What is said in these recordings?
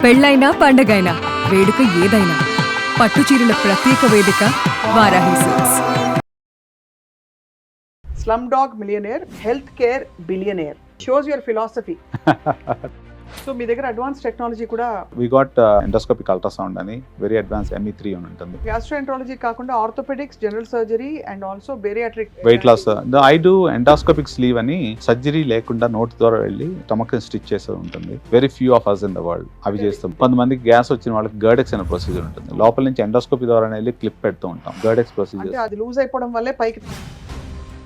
పెళ్ళైనా పండగైనా వేడుక ఏదైనా పట్టు చీరల ప్రత్యేక వేదిక Varahi silks. Slumdog millionaire, health care billionaire. Shows your philosophy. So మీ దగ్గర అడ్వాన్స్ టెక్నాలజీ కూడా. We got endoscopic ultrasound అని వెరీ అడ్వాన్స్ ME3 అని ఉంటుంది. గ్యాస్ట్రోఎంట్రాలజీ కాకుండా orthopaedics, general surgery and also bariatric. Weight loss I do endoscopic sleeve అని surgery లేకుండా నోటి ద్వారా వెళ్ళి స్టమక్ స్టిచ్ చేసే ఉంటుంది. Very few of us in the world అవి చేస్తాం. కొంతమందికి గ్యాస్ వచ్చిన వాళ్ళకి గర్డెక్స్ అనే ప్రొసీజర్ ఉంటుంది. లోపల నుంచి ఎండాస్కోపీ ద్వారా వెళ్ళి క్లిప్ పెడుతూ ఉంటాం. గర్డెక్స్ ప్రొసీజర్ అంటే అది లూజ్ అయిపోవడం వల్లే పైకి.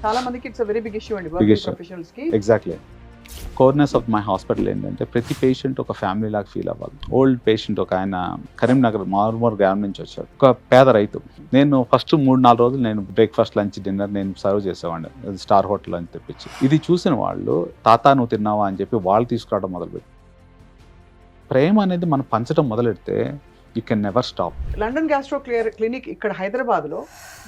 చాలా మందికి ఇట్స్ వెరీ బిగ్ ఇష్యూ అండి ప్రొఫెషనల్స్ కి. ఎగ్జాక్ట్లీ. కోర్నెస్ ఆఫ్ మై హాస్పిటల్ ఏంటంటే ప్రతి పేషెంట్ ఒక ఫ్యామిలీ లాగా ఫీల్ అవ్వాలి. ఓల్డ్ పేషెంట్ ఒక ఆయన కరీంనగర్ మార్మూర్ గ్రామం నుంచి వచ్చాడు. ఒక పేద రైతు. నేను ఫస్ట్ 3-4 రోజులు నేను బ్రేక్ఫాస్ట్, లంచ్, డిన్నర్ నేను సర్వ్ చేసేవాడిని స్టార్ హోటల్ అని తెప్పించి. ఇది చూసిన వాళ్ళు తాత నువ్వు తిన్నావా అని చెప్పి వాళ్ళు తీసుకురావడం మొదలుపెట్టి, ప్రేమ అనేది మనం పంచడం మొదలెడితే you can never stop. London gastro clinic ఇక్కడ హైదరాబాద్లో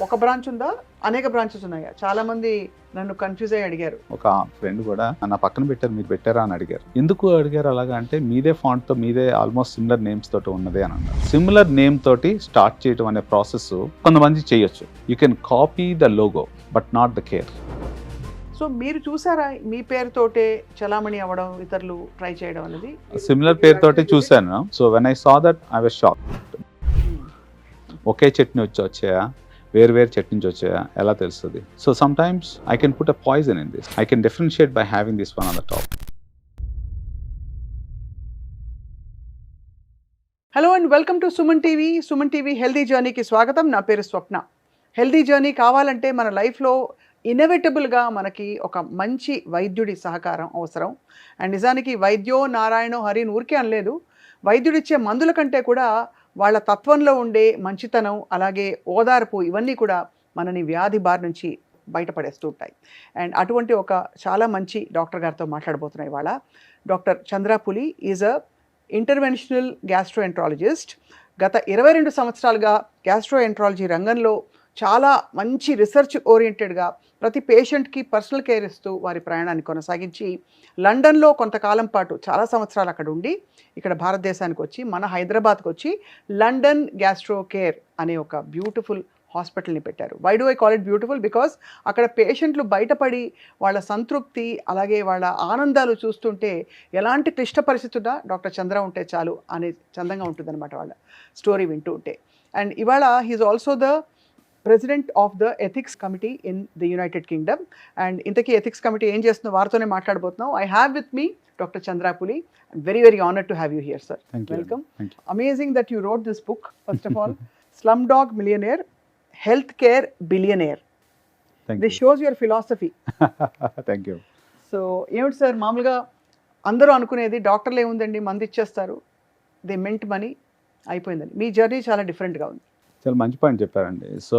ఒక బ్రాంచ్ ఉందా, అనేక బ్రాంచెస్ ఉన్నాయా? చాలా మంది నన్ను కన్ఫ్యూజ్ అయ్యి అడిగారు. ఒక ఫ్రెండ్ కూడా నా పక్కన పెట్టారు, మీరు పెట్టారా అని అడిగారు. ఎందుకు అడిగారు అలాగా అంటే, మీదే ఫాంట్ తో మీదే ఆల్మోస్ట్ సిమిలర్ నేమ్స్ తోటి ఉన్నదే అని అన్నారు. సిమిలర్ నేమ్ తోటి స్టార్ట్ చేయడం అనే ప్రాసెస్ కొంతమంది చేయొచ్చు. You can copy the logo but not the care. So మీరు చూసారా మీ పేరుతోటే చలామణి అవ్వడం, ఇతరులు ట్రై చేయడం అనేది? సిమిలర్ పేరుతోటి చూశాను. So when I saw that I was shock. ఒకే చట్నీ వచ్చాయా, వేరు చట్నీ నుంచి వచ్చాయా ఎలా తెలుస్తుంది? So sometimes I can put a poison in this. I can differentiate by having this one on the top. Hello and welcome to Suman TV. Suman TV healthy జర్నీకి స్వాగతం. నా పేరు స్వప్న. హెల్దీ జర్నీ కావాలంటే మన లైఫ్లో ఇన్నెవిటబుల్గా మనకి ఒక మంచి వైద్యుడి సహకారం అవసరం. అండ్ నిజానికి వైద్యో నారాయణో హరిని ఊరికే అనలేదు. వైద్యుడిచ్చే మందుల కంటే కూడా వాళ్ళ తత్వంలో ఉండే మంచితనం, అలాగే ఓదార్పు, ఇవన్నీ కూడా మనని వ్యాధి బారి నుంచి బయటపడేస్తూ ఉంటాయి. అండ్ అటువంటి ఒక చాలా మంచి డాక్టర్ గారితో మాట్లాడబోతున్నాయి ఇవాళ. డాక్టర్ చంద్ర పులి ఈజ్ అ ఇంటర్వెన్షనల్ గ్యాస్ట్రోఎంట్రాలజిస్ట్. గత 22 సంవత్సరాలుగా గ్యాస్ట్రోఎంట్రాలజీ రంగంలో చాలా మంచి రీసెర్చ్ ఓరియంటెడ్గా ప్రతి పేషెంట్కి పర్సనల్ కేర్ ఇస్తూ వారి ప్రయాణాన్ని కొనసాగించి లండన్లో కొంతకాలం పాటు చాలా సంవత్సరాలు అక్కడ ఉండి ఇక్కడ భారతదేశానికి వచ్చి మన హైదరాబాద్కి వచ్చి లండన్ గ్యాస్ట్రో కేర్ అనే ఒక బ్యూటిఫుల్ హాస్పిటల్ని పెట్టారు. Why do I call it beautiful? Because అక్కడ పేషెంట్లు బయటపడి వాళ్ళ సంతృప్తి, అలాగే వాళ్ళ ఆనందాలు చూస్తుంటే ఎలాంటి క్లిష్ట పరిస్థితున్నా డాక్టర్ చంద్ర ఉంటే చాలు అనే చందంగా ఉంటుందన్నమాట వాళ్ళ స్టోరీ వింటూ ఉంటే. అండ్ ఇవాళ he is also the president of the ethics committee in the United Kingdom. And ఇంతకీ ఎథిక్స్ కమిటీ ఏం చేస్తుందో వారితోనే మాట్లాడబోతున్నాం. I have with me doctor Chandra Puli. Very honoured to have you here, sir. Welcome. Amazing that you wrote this book. First of all, slumdog millionaire, health care billionaire. This shows your philosophy. Thank you. So ఏమిటి sir, మామూలుగా అందరూ అనుకునేది డాక్టర్లు ఏముందండి, మందు ఇచ్చేస్తారు, they meant money, అయిపోయిందని. మీ journey చాలా డిఫరెంట్గా ఉంది. చాలా మంచి పాయింట్ చెప్పారండి. So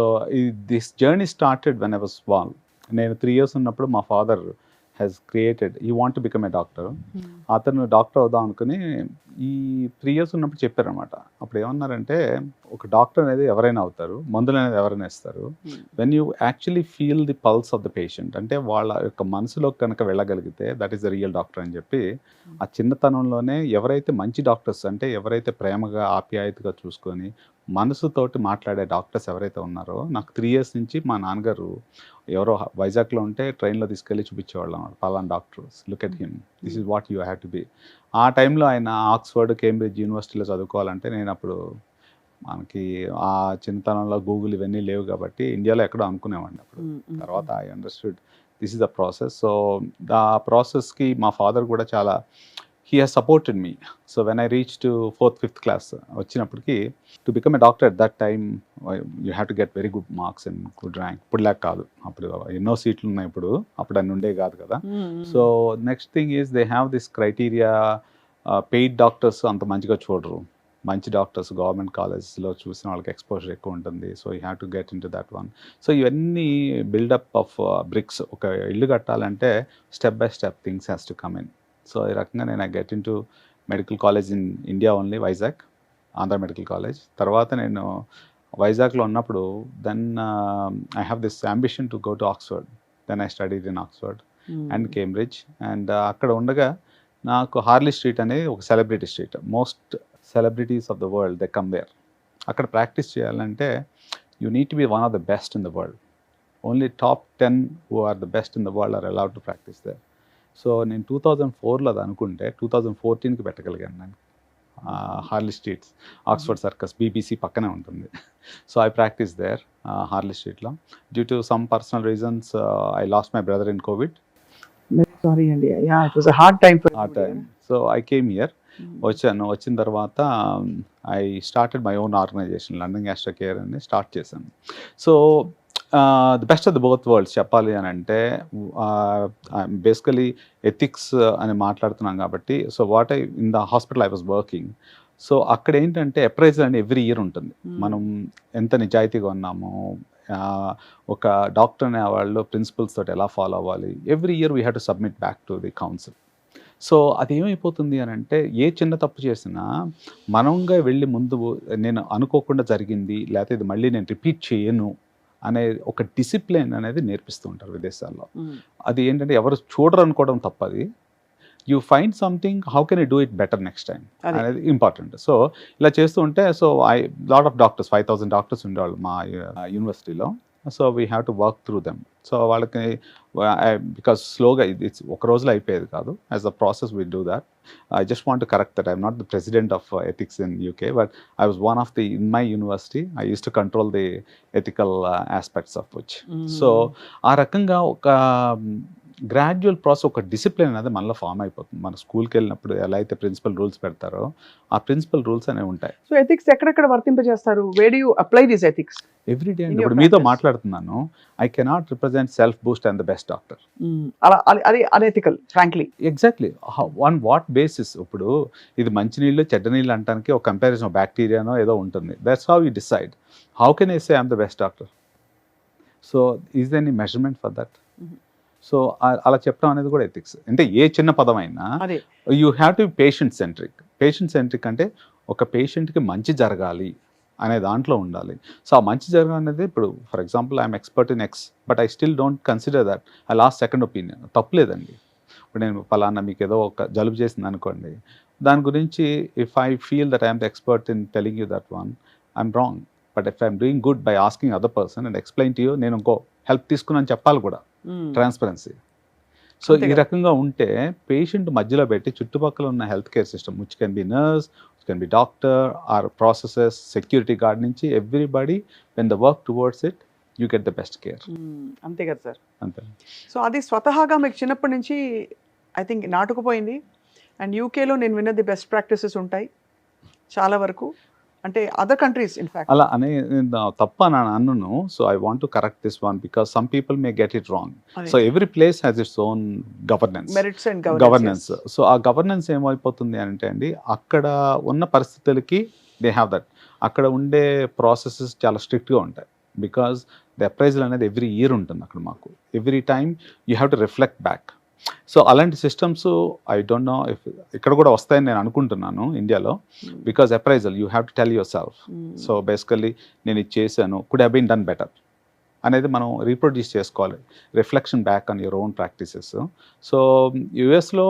this journey started when I was small. నేను 3 years ఉన్నప్పుడు మా ఫాదర్ హ్యాస్ క్రియేటెడ్, ఈ want to become a doctor. అతను డాక్టర్ అవుదాం అనుకుని ఈ 3 years ఉన్నప్పుడు చెప్పారనమాట. అప్పుడు ఏమన్నారంటే, ఒక డాక్టర్ అనేది ఎవరైనా అవుతారు, మందులు అనేది ఎవరైనా ఇస్తారు, when you actually feel the pulse of the patient, అంటే వాళ్ళ యొక్క మనసులో కనుక వెళ్ళగలిగితే that is the real doctor అని చెప్పి, ఆ చిన్నతనంలోనే ఎవరైతే మంచి డాక్టర్స్, అంటే ఎవరైతే ప్రేమగా ఆప్యాయతగా చూసుకొని మనసుతోటి మాట్లాడే డాక్టర్స్ ఎవరైతే ఉన్నారో, నాకు 3 years నుంచి మా నాన్నగారు ఎవరో వైజాగ్లో ఉంటే ట్రైన్లో తీసుకెళ్ళి చూపించేవాళ్ళు అన్నమాట. పలానా doctors, look at him, this is what you have to B. ఆ టైంలో ఆయన ఆక్స్ఫర్డ్, కేంబ్రిడ్జ్ యూనివర్సిటీలో చదువుకోవాలంటే, నేను అప్పుడు మనకి ఆ చిన్నతనంలో గూగుల్ ఇవన్నీ లేవు కాబట్టి ఇండియాలో ఎక్కడో అనుకునేవాడిని. అప్పుడు తర్వాత I understood this is the process. So ఆ ప్రాసెస్కి మా ఫాదర్ కూడా చాలా he has supported me. So when I reached to 4th, 5th class వచ్చినప్పటికి, to become a doctor at that time you have to get very good marks and good rank. ఇప్పుడులా కాదు, అప్పుడు ఎన్నో సీట్లు ఉన్నాయి, అప్పుడు అన్ని ఉండే కాదు కదా. So next thing is they have this criteria. Paid doctors అంత మంచిగా చూడరు. మంచి డాక్టర్స్ గవర్నమెంట్ కాలేజెస్లో చూసిన వాళ్ళకి ఎక్స్పోజర్ ఎక్కువ ఉంటుంది. So you have to get into that one. So ఇవన్నీ బిల్డప్ ఆఫ్ బ్రిక్స్. ఒక ఇల్లు కట్టాలంటే step by step things has to come in. So ఈ రకంగా నేను I get into medical college in India only, Vizag, Andhra medical college. తర్వాత నేను వైజాగ్లో ఉన్నప్పుడు then I have this ambition to go to Oxford. Then I studied in Oxford and Cambridge. And అక్కడ ఉండగా నాకు హార్లీ స్ట్రీట్ అనేది ఒక celebrity street. Most celebrities of the world they come there. అక్కడ ప్రాక్టీస్ చేయాలంటే you need to be one of the best in the world. Only top 10 who are the best in the world are allowed to practise there. So నేను 2004లో అది అనుకుంటే 2014కి పెట్టగలిగాను నేను. Harley Streets, Oxford Circus, BBC పక్కనే ఉంటుంది. So I practise there Harley స్ట్రీట్లో. Due to some personal reasons I last my brother in COVID. Sorry అండి, yeah it was a hard time for ఆ time. So I came here. వచ్చిన తర్వాత I started my own organisation, London gastro care అని start చేశాను. So the best of the both worlds చెప్పాలి అని అంటే basically ethics అని మాట్లాడుతున్నాం కాబట్టి, so what I in the hospital I was working. So అక్కడ ఏంటంటే అప్రైజల్ అని ఎవ్రీ ఇయర్ ఉంటుంది. మనం ఎంత నిజాయితీగా ఉన్నాము, ఒక డాక్టర్ అనే వాళ్ళు ప్రిన్సిపల్స్ తోటి ఎలా ఫాలో అవ్వాలి, every year we have to submit back to the council. So అదేమైపోతుంది అని అంటే ఏ చిన్న తప్పు చేసినా మనంగా వెళ్ళి ముందు నేను అనుకోకుండా జరిగింది, లేకపోతే ఇది మళ్ళీ నేను రిపీట్ చేయను అనే ఒక డిసిప్లిన్ అనేది నేర్పిస్తూ ఉంటారు విదేశాల్లో. అది ఏంటంటే ఎవరు చూడరు అనుకోవడం తప్పది. You find something, how can you do it better next time అనేది ఇంపార్టెంట్. సో ఇలా చేస్తూ ఉంటే, so lot of doctors, 5,000 doctors ఉండేవాళ్ళు మా యూనివర్సిటీలో. So we have to work through them. So వాళ్ళకి బికాస్ స్లోగా ఇట్స్ ఒక రోజులో అయిపోయేది కాదు. As a process we do that. I just want to correct that. I'm not the president of ethics in UK, but I was one of the, in my university, I used to control the ethical aspects of which. So, ఆ రకంగా ఒక gradual process, ఒక discipline అనేది మనలో form అయిపోతుంది. మన స్కూల్కి వెళ్ళినప్పుడు ఎలా అయితే ప్రిన్సిపల్ రూల్స్ పెడతారో ఆ ప్రిన్సిపల్ రూల్స్ అనేవి ఉంటాయి. సో ఎథిక్స్ ఎక్కడెక్కడ వర్తింపజేస్తారు? Where do you apply this ethics? Every day. ఇప్పుడు మీతో మాట్లాడుతున్నాను, I cannot represent self boost and the best doctor. అది unethical frankly. Exactly. On what basis? ఇప్పుడు ఇది మంచినీళ్ళు చెడ్డ నీళ్ళు అంటానికి ఒక కంపారిజన్, బ్యాక్టీరియానో ఏదో ఉంటుంది. That's how you decide. How can I say I'm the best doctor? So is the any measurement for that? So అలా చెప్పడం అనేది కూడా ఎథిక్స్. అంటే ఏ చిన్న పదమైనా you have to be patient centric. Patient centric అంటే ఒక పేషెంట్కి మంచి జరగాలి అనే దాంట్లో ఉండాలి. సో ఆ మంచి జరగాలి అనేది, ఇప్పుడు for example I'm expert in X, but I still don't consider that I lost second opinion. తప్పులేదండి. ఇప్పుడు నేను ఫలానా మీకు ఏదో ఒక జలుబు చేసింది అనుకోండి, దాని గురించి if I feel that I'm the expert in telling you that one, I'm wrong. But if I'm doing good bye asking other person and explain to you, నేను ఇంకో హెల్ప్ తీసుకున్నాను చెప్పాలి కూడా, ట్రాన్స్పరెన్సీ. సో ఈ రకంగా ఉంటే పేషెంట్ మధ్యలో పెట్టి చుట్టుపక్కల ఉన్న health care system, which can be nurse, which can be doctor, or processes, security guard నుంచి everybody, when the work towards it you get the best care. అంతే కదా సార్? అంతే. సో అది స్వతహాగా మీకు చిన్నప్పటి నుంచి ఐ థింక్ నాటుకుపోయింది. అండ్ యూకేలో నేను విన్నది బెస్ట్ ప్రాక్టీసెస్ ఉంటాయి చాలా వరకు, అంటే అదర్ కంట్రీస్ ఇన్ఫాక్ట్. అలా అనే తప్ప అన్నను. So I want to correct this one because some people may get it wrong. So every place has its own governance, merits and governance. So ఆ గవర్నెన్స్ ఏమైపోతుంది అంటే అండి, అక్కడ ఉన్న పరిస్థితులకి దే హ్యావ్ దట్. అక్కడ ఉండే ప్రాసెసెస్ చాలా స్ట్రిక్ట్గా ఉంటాయి. బికాస్ ద అప్రైజల్ అనేది ఎవ్రీ ఇయర్ ఉంటుంది అక్కడ మాకు. Every time you have to reflect back. So అలాంటి systems I don't know if ఇక్కడ కూడా వస్తాయని నేను అనుకుంటున్నాను ఇండియాలో. Because appraisal you have to tell your self. So basically నేను ఇది చేశాను, could have been done better అనేది మనం రీప్రొడ్యూస్ చేసుకోవాలి. Reflection back on your own practices. So యుఎస్లో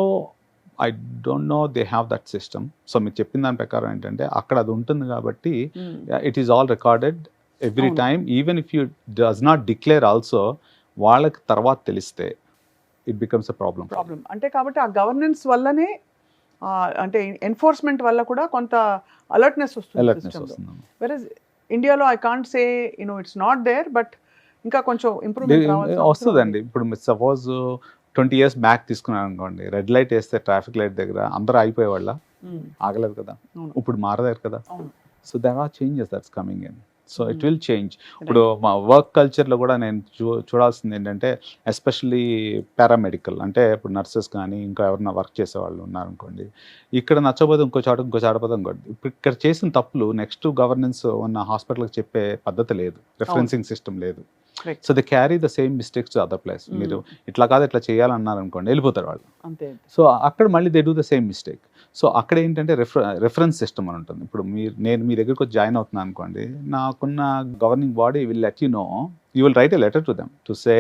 I don't know they have that system. So మీరు చెప్పిన దాని ప్రకారం ఏంటంటే అక్కడ అది ఉంటుంది కాబట్టి it is all recorded every time. Even if you does not declare also, వాళ్ళకి తర్వాత తెలిస్తే ఇట్ బికమ్స్ అ ప్రాబ్లం. అంటే కాబట్టి ఆ గవర్నెన్స్ వల్లనే, అంటే ఎన్ఫోర్స్మెంట్ వల్ల కూడా కొంత అలర్ట్నెస్ వస్తుంది. వెరస్ ఇండియాలో I can't say it's not there, but ఇంకా కొంచెం ఇంప్రూవ్మెంట్ వస్తుందండి. ఇప్పుడు సపోజ్ 20 years బ్యాక్ తీసుకున్నాను అనుకోండి, రెడ్ లైట్ వేస్తే ట్రాఫిక్ లైట్ దగ్గర అందరూ ఆగిపోయేవాళ్ళ, ఆగలేదు కదా. ఇప్పుడు మారదారు కదా. So there are changes that's coming in. So it will change. ఇప్పుడు మా వర్క్ కల్చర్లో కూడా నేను చూడాల్సింది ఏంటంటే, ఎస్పెషల్లీ పారామెడికల్, అంటే ఇప్పుడు నర్సెస్ కానీ ఇంకా ఎవరైనా వర్క్ చేసేవాళ్ళు ఉన్నారనుకోండి, ఇక్కడ నచ్చబోదు ఇంకో చాటపోదు ఇంకోటి. ఇప్పుడు ఇక్కడ చేసిన తప్పులు నెక్స్ట్ గవర్నెన్స్ ఉన్న హాస్పిటల్కి చెప్పే పద్ధతి లేదు, రెఫరెన్సింగ్ సిస్టమ్ లేదు. So they carry the same mistakes to other place. మీరు ఇట్లా కాదు ఇట్లా చేయాలన్నారు అనుకోండి, వెళ్ళిపోతారు వాళ్ళు. సో అక్కడ మళ్ళీ they do the same mistake. So అక్కడ ఏంటంటే రెఫరెన్స్ సిస్టమ్ అని ఉంటుంది. ఇప్పుడు నేను మీ దగ్గరకు వచ్చి జాయిన్ అవుతున్నాను అనుకోండి, నాకున్న governing body will let you know, you will write a letter to them to say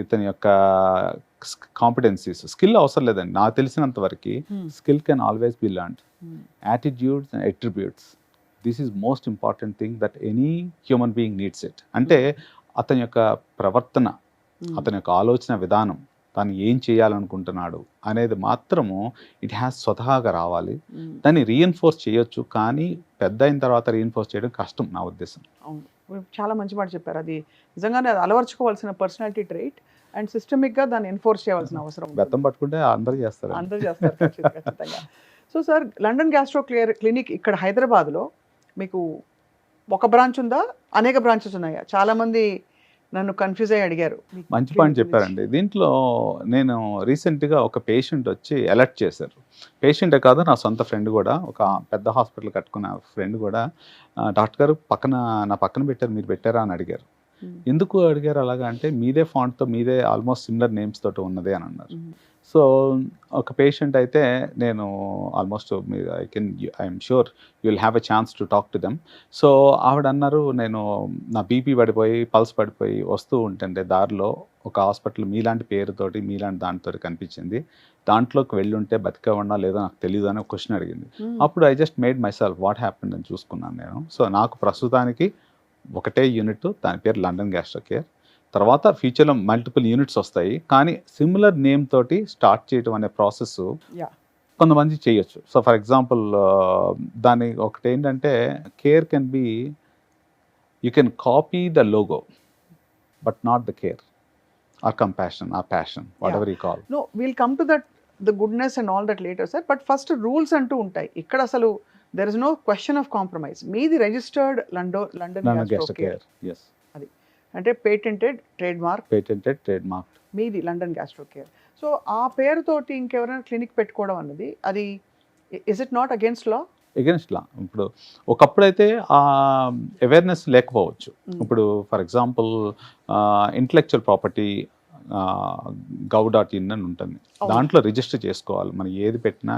ఇతని యొక్క కాంపిటెన్సీస్. స్కిల్ అవసరం లేదండి నాకు తెలిసినంత వరకు. Skill can always be learned. Attitudes and attributes. This is most important thing that any human being needs it. అంటే అతని యొక్క ప్రవర్తన, అతని యొక్క ఆలోచన విధానం, తను ఏం చేయాలనుకుంటున్నాడు అనేది మాత్రము ఇట్ హ్యాస్ స్వతహాగా రావాలి. దాన్ని రీఎన్ఫోర్స్ చేయొచ్చు, కానీ పెద్ద అయిన తర్వాత రీఎన్ఫోర్స్ చేయడం కష్టం నా ఉద్దేశం. అవును, మీరు చాలా మంచి మాట చెప్పారు. అది నిజంగానే అది అలవర్చుకోవాల్సిన పర్సనాలిటీ ట్రైట్ అండ్ సిస్టమిక్గా దాన్ని ఎన్ఫోర్స్ చేయాల్సిన అవసరం ఉంది. బెత్తం పట్టుకుంటే అందరూ చేస్తారు. అందరూ చేస్తారు ఖచ్చితంగా. So sir, London gastro clinic ఇక్కడ హైదరాబాద్లో మీకు ఒక బ్రాంచ్ ఉందా, అనేక బ్రాంచెస్ ఉన్నాయా? చాలామంది నన్ను కన్ఫ్యూజ్ అయ్యి అడిగారు. మంచి పాయింట్ చెప్పారండి. దీంట్లో నేను రీసెంట్గా ఒక పేషెంట్ వచ్చి అలర్ట్ చేశారు. పేషెంటే కాదు, నా సొంత ఫ్రెండ్ కూడా, ఒక పెద్ద హాస్పిటల్ కట్టుకున్న ఫ్రెండ్ కూడా, డాక్టర్ గారు నా పక్కన పెట్టారు, మీరు పెట్టారా అని అడిగారు. ఎందుకు అడిగారు అలాగా అంటే, మీదే ఫాంట్తో మీదే ఆల్మోస్ట్ సిమిలర్ నేమ్స్ తోటి ఉన్నదే అని అన్నారు. సో ఒక పేషెంట్ అయితే నేను almost I'm sure you will have a chance to talk to them. So ఆవిడ అన్నారు, నేను నా బీపీ పడిపోయి పల్స్ పడిపోయి వస్తూ ఉంటుండే దారిలో ఒక హాస్పిటల్ మీలాంటి పేరుతోటి మీలాంటి దాంతో కనిపించింది, దాంట్లోకి వెళ్ళుంటే బతికేవన్నా లేదో నాకు తెలియదు అని ఒక క్వశ్చన్ అడిగింది. అప్పుడు I just made my self what happened అని చూసుకున్నాను నేను. సో నాకు ప్రస్తుతానికి ఒకటే యూనిట్, దాని పేరు లండన్ గ్యాస్ట్రో కేర్. తర్వాత ఫ్యూచర్లో మల్టిపుల్ యూనిట్స్ వస్తాయి, కానీ సిమిలర్ నేమ్ తోటి స్టార్ట్ చేయడం అనే ప్రాసెస్ కొంతమంది చేయొచ్చు. సో ఫర్ ఎగ్జాంపుల్ దాని ఒకటి ఏంటంటే, care can be, you can copy the logo but not the care or compassion or passion, whatever you call. No, will come to that the goodness and all that later sir. But first rules అంటూ ఉంటాయి ఇక్కడ. అసలు there is no question of compromise. మీది registered London gastro care, yes, అది అంటే patented trademark మీది London gastro care. So ఆ పేరుతోటి ఇంకెవరైనా క్లినిక్ పెట్టుకోవడం అన్నది, అది is it not against law? Against లా. ఇప్పుడు ఒకప్పుడైతే ఆ అవేర్నెస్ లేకపోవచ్చు. ఇప్పుడు for example intellectual property gov.in అని ఉంటుంది, దాంట్లో రిజిస్టర్ చేసుకోవాలి. మనం ఏది పెట్టినా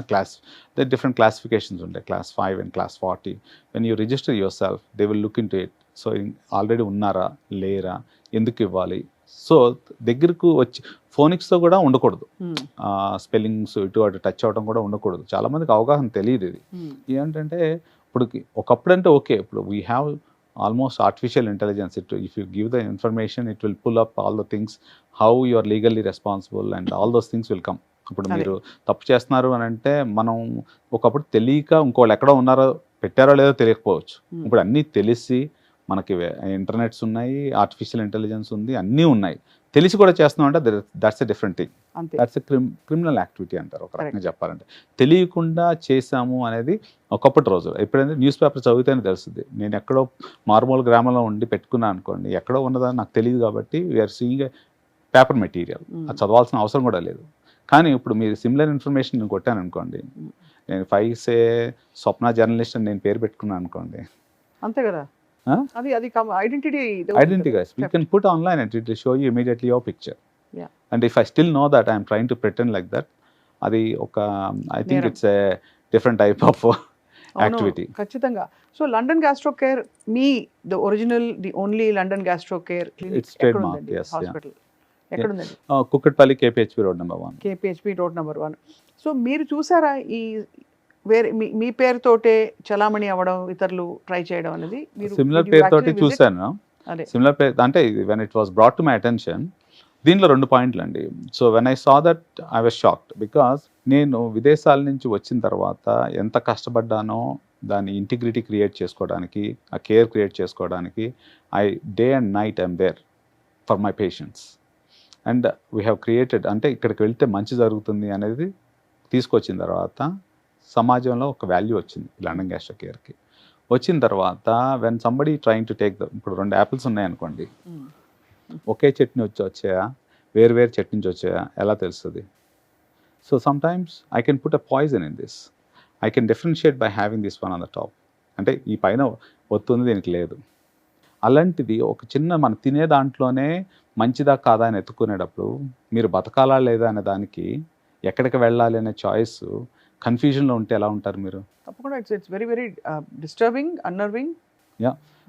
డిఫరెంట్ క్లాసిఫికేషన్స్ ఉంటాయి, class 5 and class 40. When you register your self they will look in to it. So already ఉన్నారా లేరా, ఎందుకు ఇవ్వాలి. సో దగ్గరకు వచ్చి ఫోనిక్స్తో కూడా ఉండకూడదు, స్పెల్లింగ్స్ ఇటు అటు టచ్ అవ్వడం కూడా ఉండకూడదు. చాలామందికి అవగాహన తెలియదు ఇది. ఏంటంటే ఇప్పుడు ఒకప్పుడు అంటే ఓకే, ఇప్పుడు we have almost artificial intelligence. If you give the information, it will pull up all the things, how you are legally responsible, and all those things will come. ఇప్పుడు మీరు తప్పు చేస్తున్నారు అని అంటే, మనం ఒకప్పుడు తెలియక ఇంకోళ్ళు ఎక్కడో ఉన్నారో పెట్టారో లేదో తెలియకపోవచ్చు. ఇప్పుడు అన్నీ తెలిసి మనకి ఇంటర్నెట్స్ ఉన్నాయి, ఆర్టిఫిషియల్ ఇంటెలిజెన్స్ ఉంది, అన్నీ ఉన్నాయి, తెలిసి కూడా చేస్తున్నాం అంటే that's a different thing. That's a criminal activity అంటారు ఒక రకంగా చెప్పాలంటే. తెలియకుండా చేశాము అనేది ఒకప్పటి రోజులు. ఎప్పుడైతే న్యూస్ పేపర్ చదివితేనే తెలుస్తుంది. నేను ఎక్కడో మారుమూల గ్రామంలో ఉండి పెట్టుకున్నాను అనుకోండి, ఎక్కడో ఉన్నదని నాకు తెలియదు కాబట్టి వీఆర్ సీయింగ్ పేపర్ మెటీరియల్, అది చదవాల్సిన అవసరం కూడా లేదు. కానీ ఇప్పుడు మీరు సిమిలర్ ఇన్ఫర్మేషన్ నేను కొట్టాను అనుకోండి, నేను 5 స్వప్న జర్నలిస్ట్ అని నేను పేరు పెట్టుకున్నాను అనుకోండి, అంతే కదా, అది identity guys, we can put online and it will show you immediately your picture. And if I still know that I am trying to pretend like that, అది ఒక I think it's a different type of activity. ఖచ్చితంగా. So London gastro care, the original, the only London gastro care clinic It's trademark, yes, hospital ఎక్కడ ఉందండి? Kukatpally KPHP road number 1. KPHP road number 1. So మీరు చూసారా ఈ వేరే మీ పేరుతోటే చలామణి అవ్వడం, ఇతరులు ట్రై చేయడం అనేది? సిమిలర్ పేరుతోటి చూశాను. సిమిలర్ పేరు అంటే when it was brought to my attention, దీనిలో 2 పాయింట్లు అండి. So when I saw that I was shocked, because నేను విదేశాల నుంచి వచ్చిన తర్వాత ఎంత కష్టపడ్డానో దాని ఇంటిగ్రిటీ క్రియేట్ చేసుకోవడానికి, ఆ కేర్ క్రియేట్ చేసుకోవడానికి, day and night I'm there for my patients. And we have created, అంటే ఇక్కడికి వెళ్తే మంచి జరుగుతుంది అనేది తీసుకొచ్చిన తర్వాత సమాజంలో ఒక వాల్యూ వచ్చింది లండన్ గ్యాస్ట్రో కేర్కి. వచ్చిన తర్వాత when somebody trying to take ఇప్పుడు 2 యాపిల్స్ ఉన్నాయనుకోండి, ఒకే చట్నీ వచ్చాయా, వేరు చట్నీ నుంచి వచ్చాయా ఎలా తెలుస్తుంది? So sometimes I can put a poison in this, I can differentiate by having this one on the top. అంటే ఈ పైన ఒత్తుంది, దీనికి లేదు. అలాంటిది ఒక చిన్న మనం తినే దాంట్లోనే మంచిదా కాదా అని ఎత్తుకునేటప్పుడు, మీరు బతకాలా లేదా అనే దానికి, ఎక్కడికి వెళ్ళాలి అనే చాయిస్ కన్ఫ్యూజన్లో ఉంటే ఎలా ఉంటారు మీరు? తప్పకుండా it's very very disturbing, unnerving.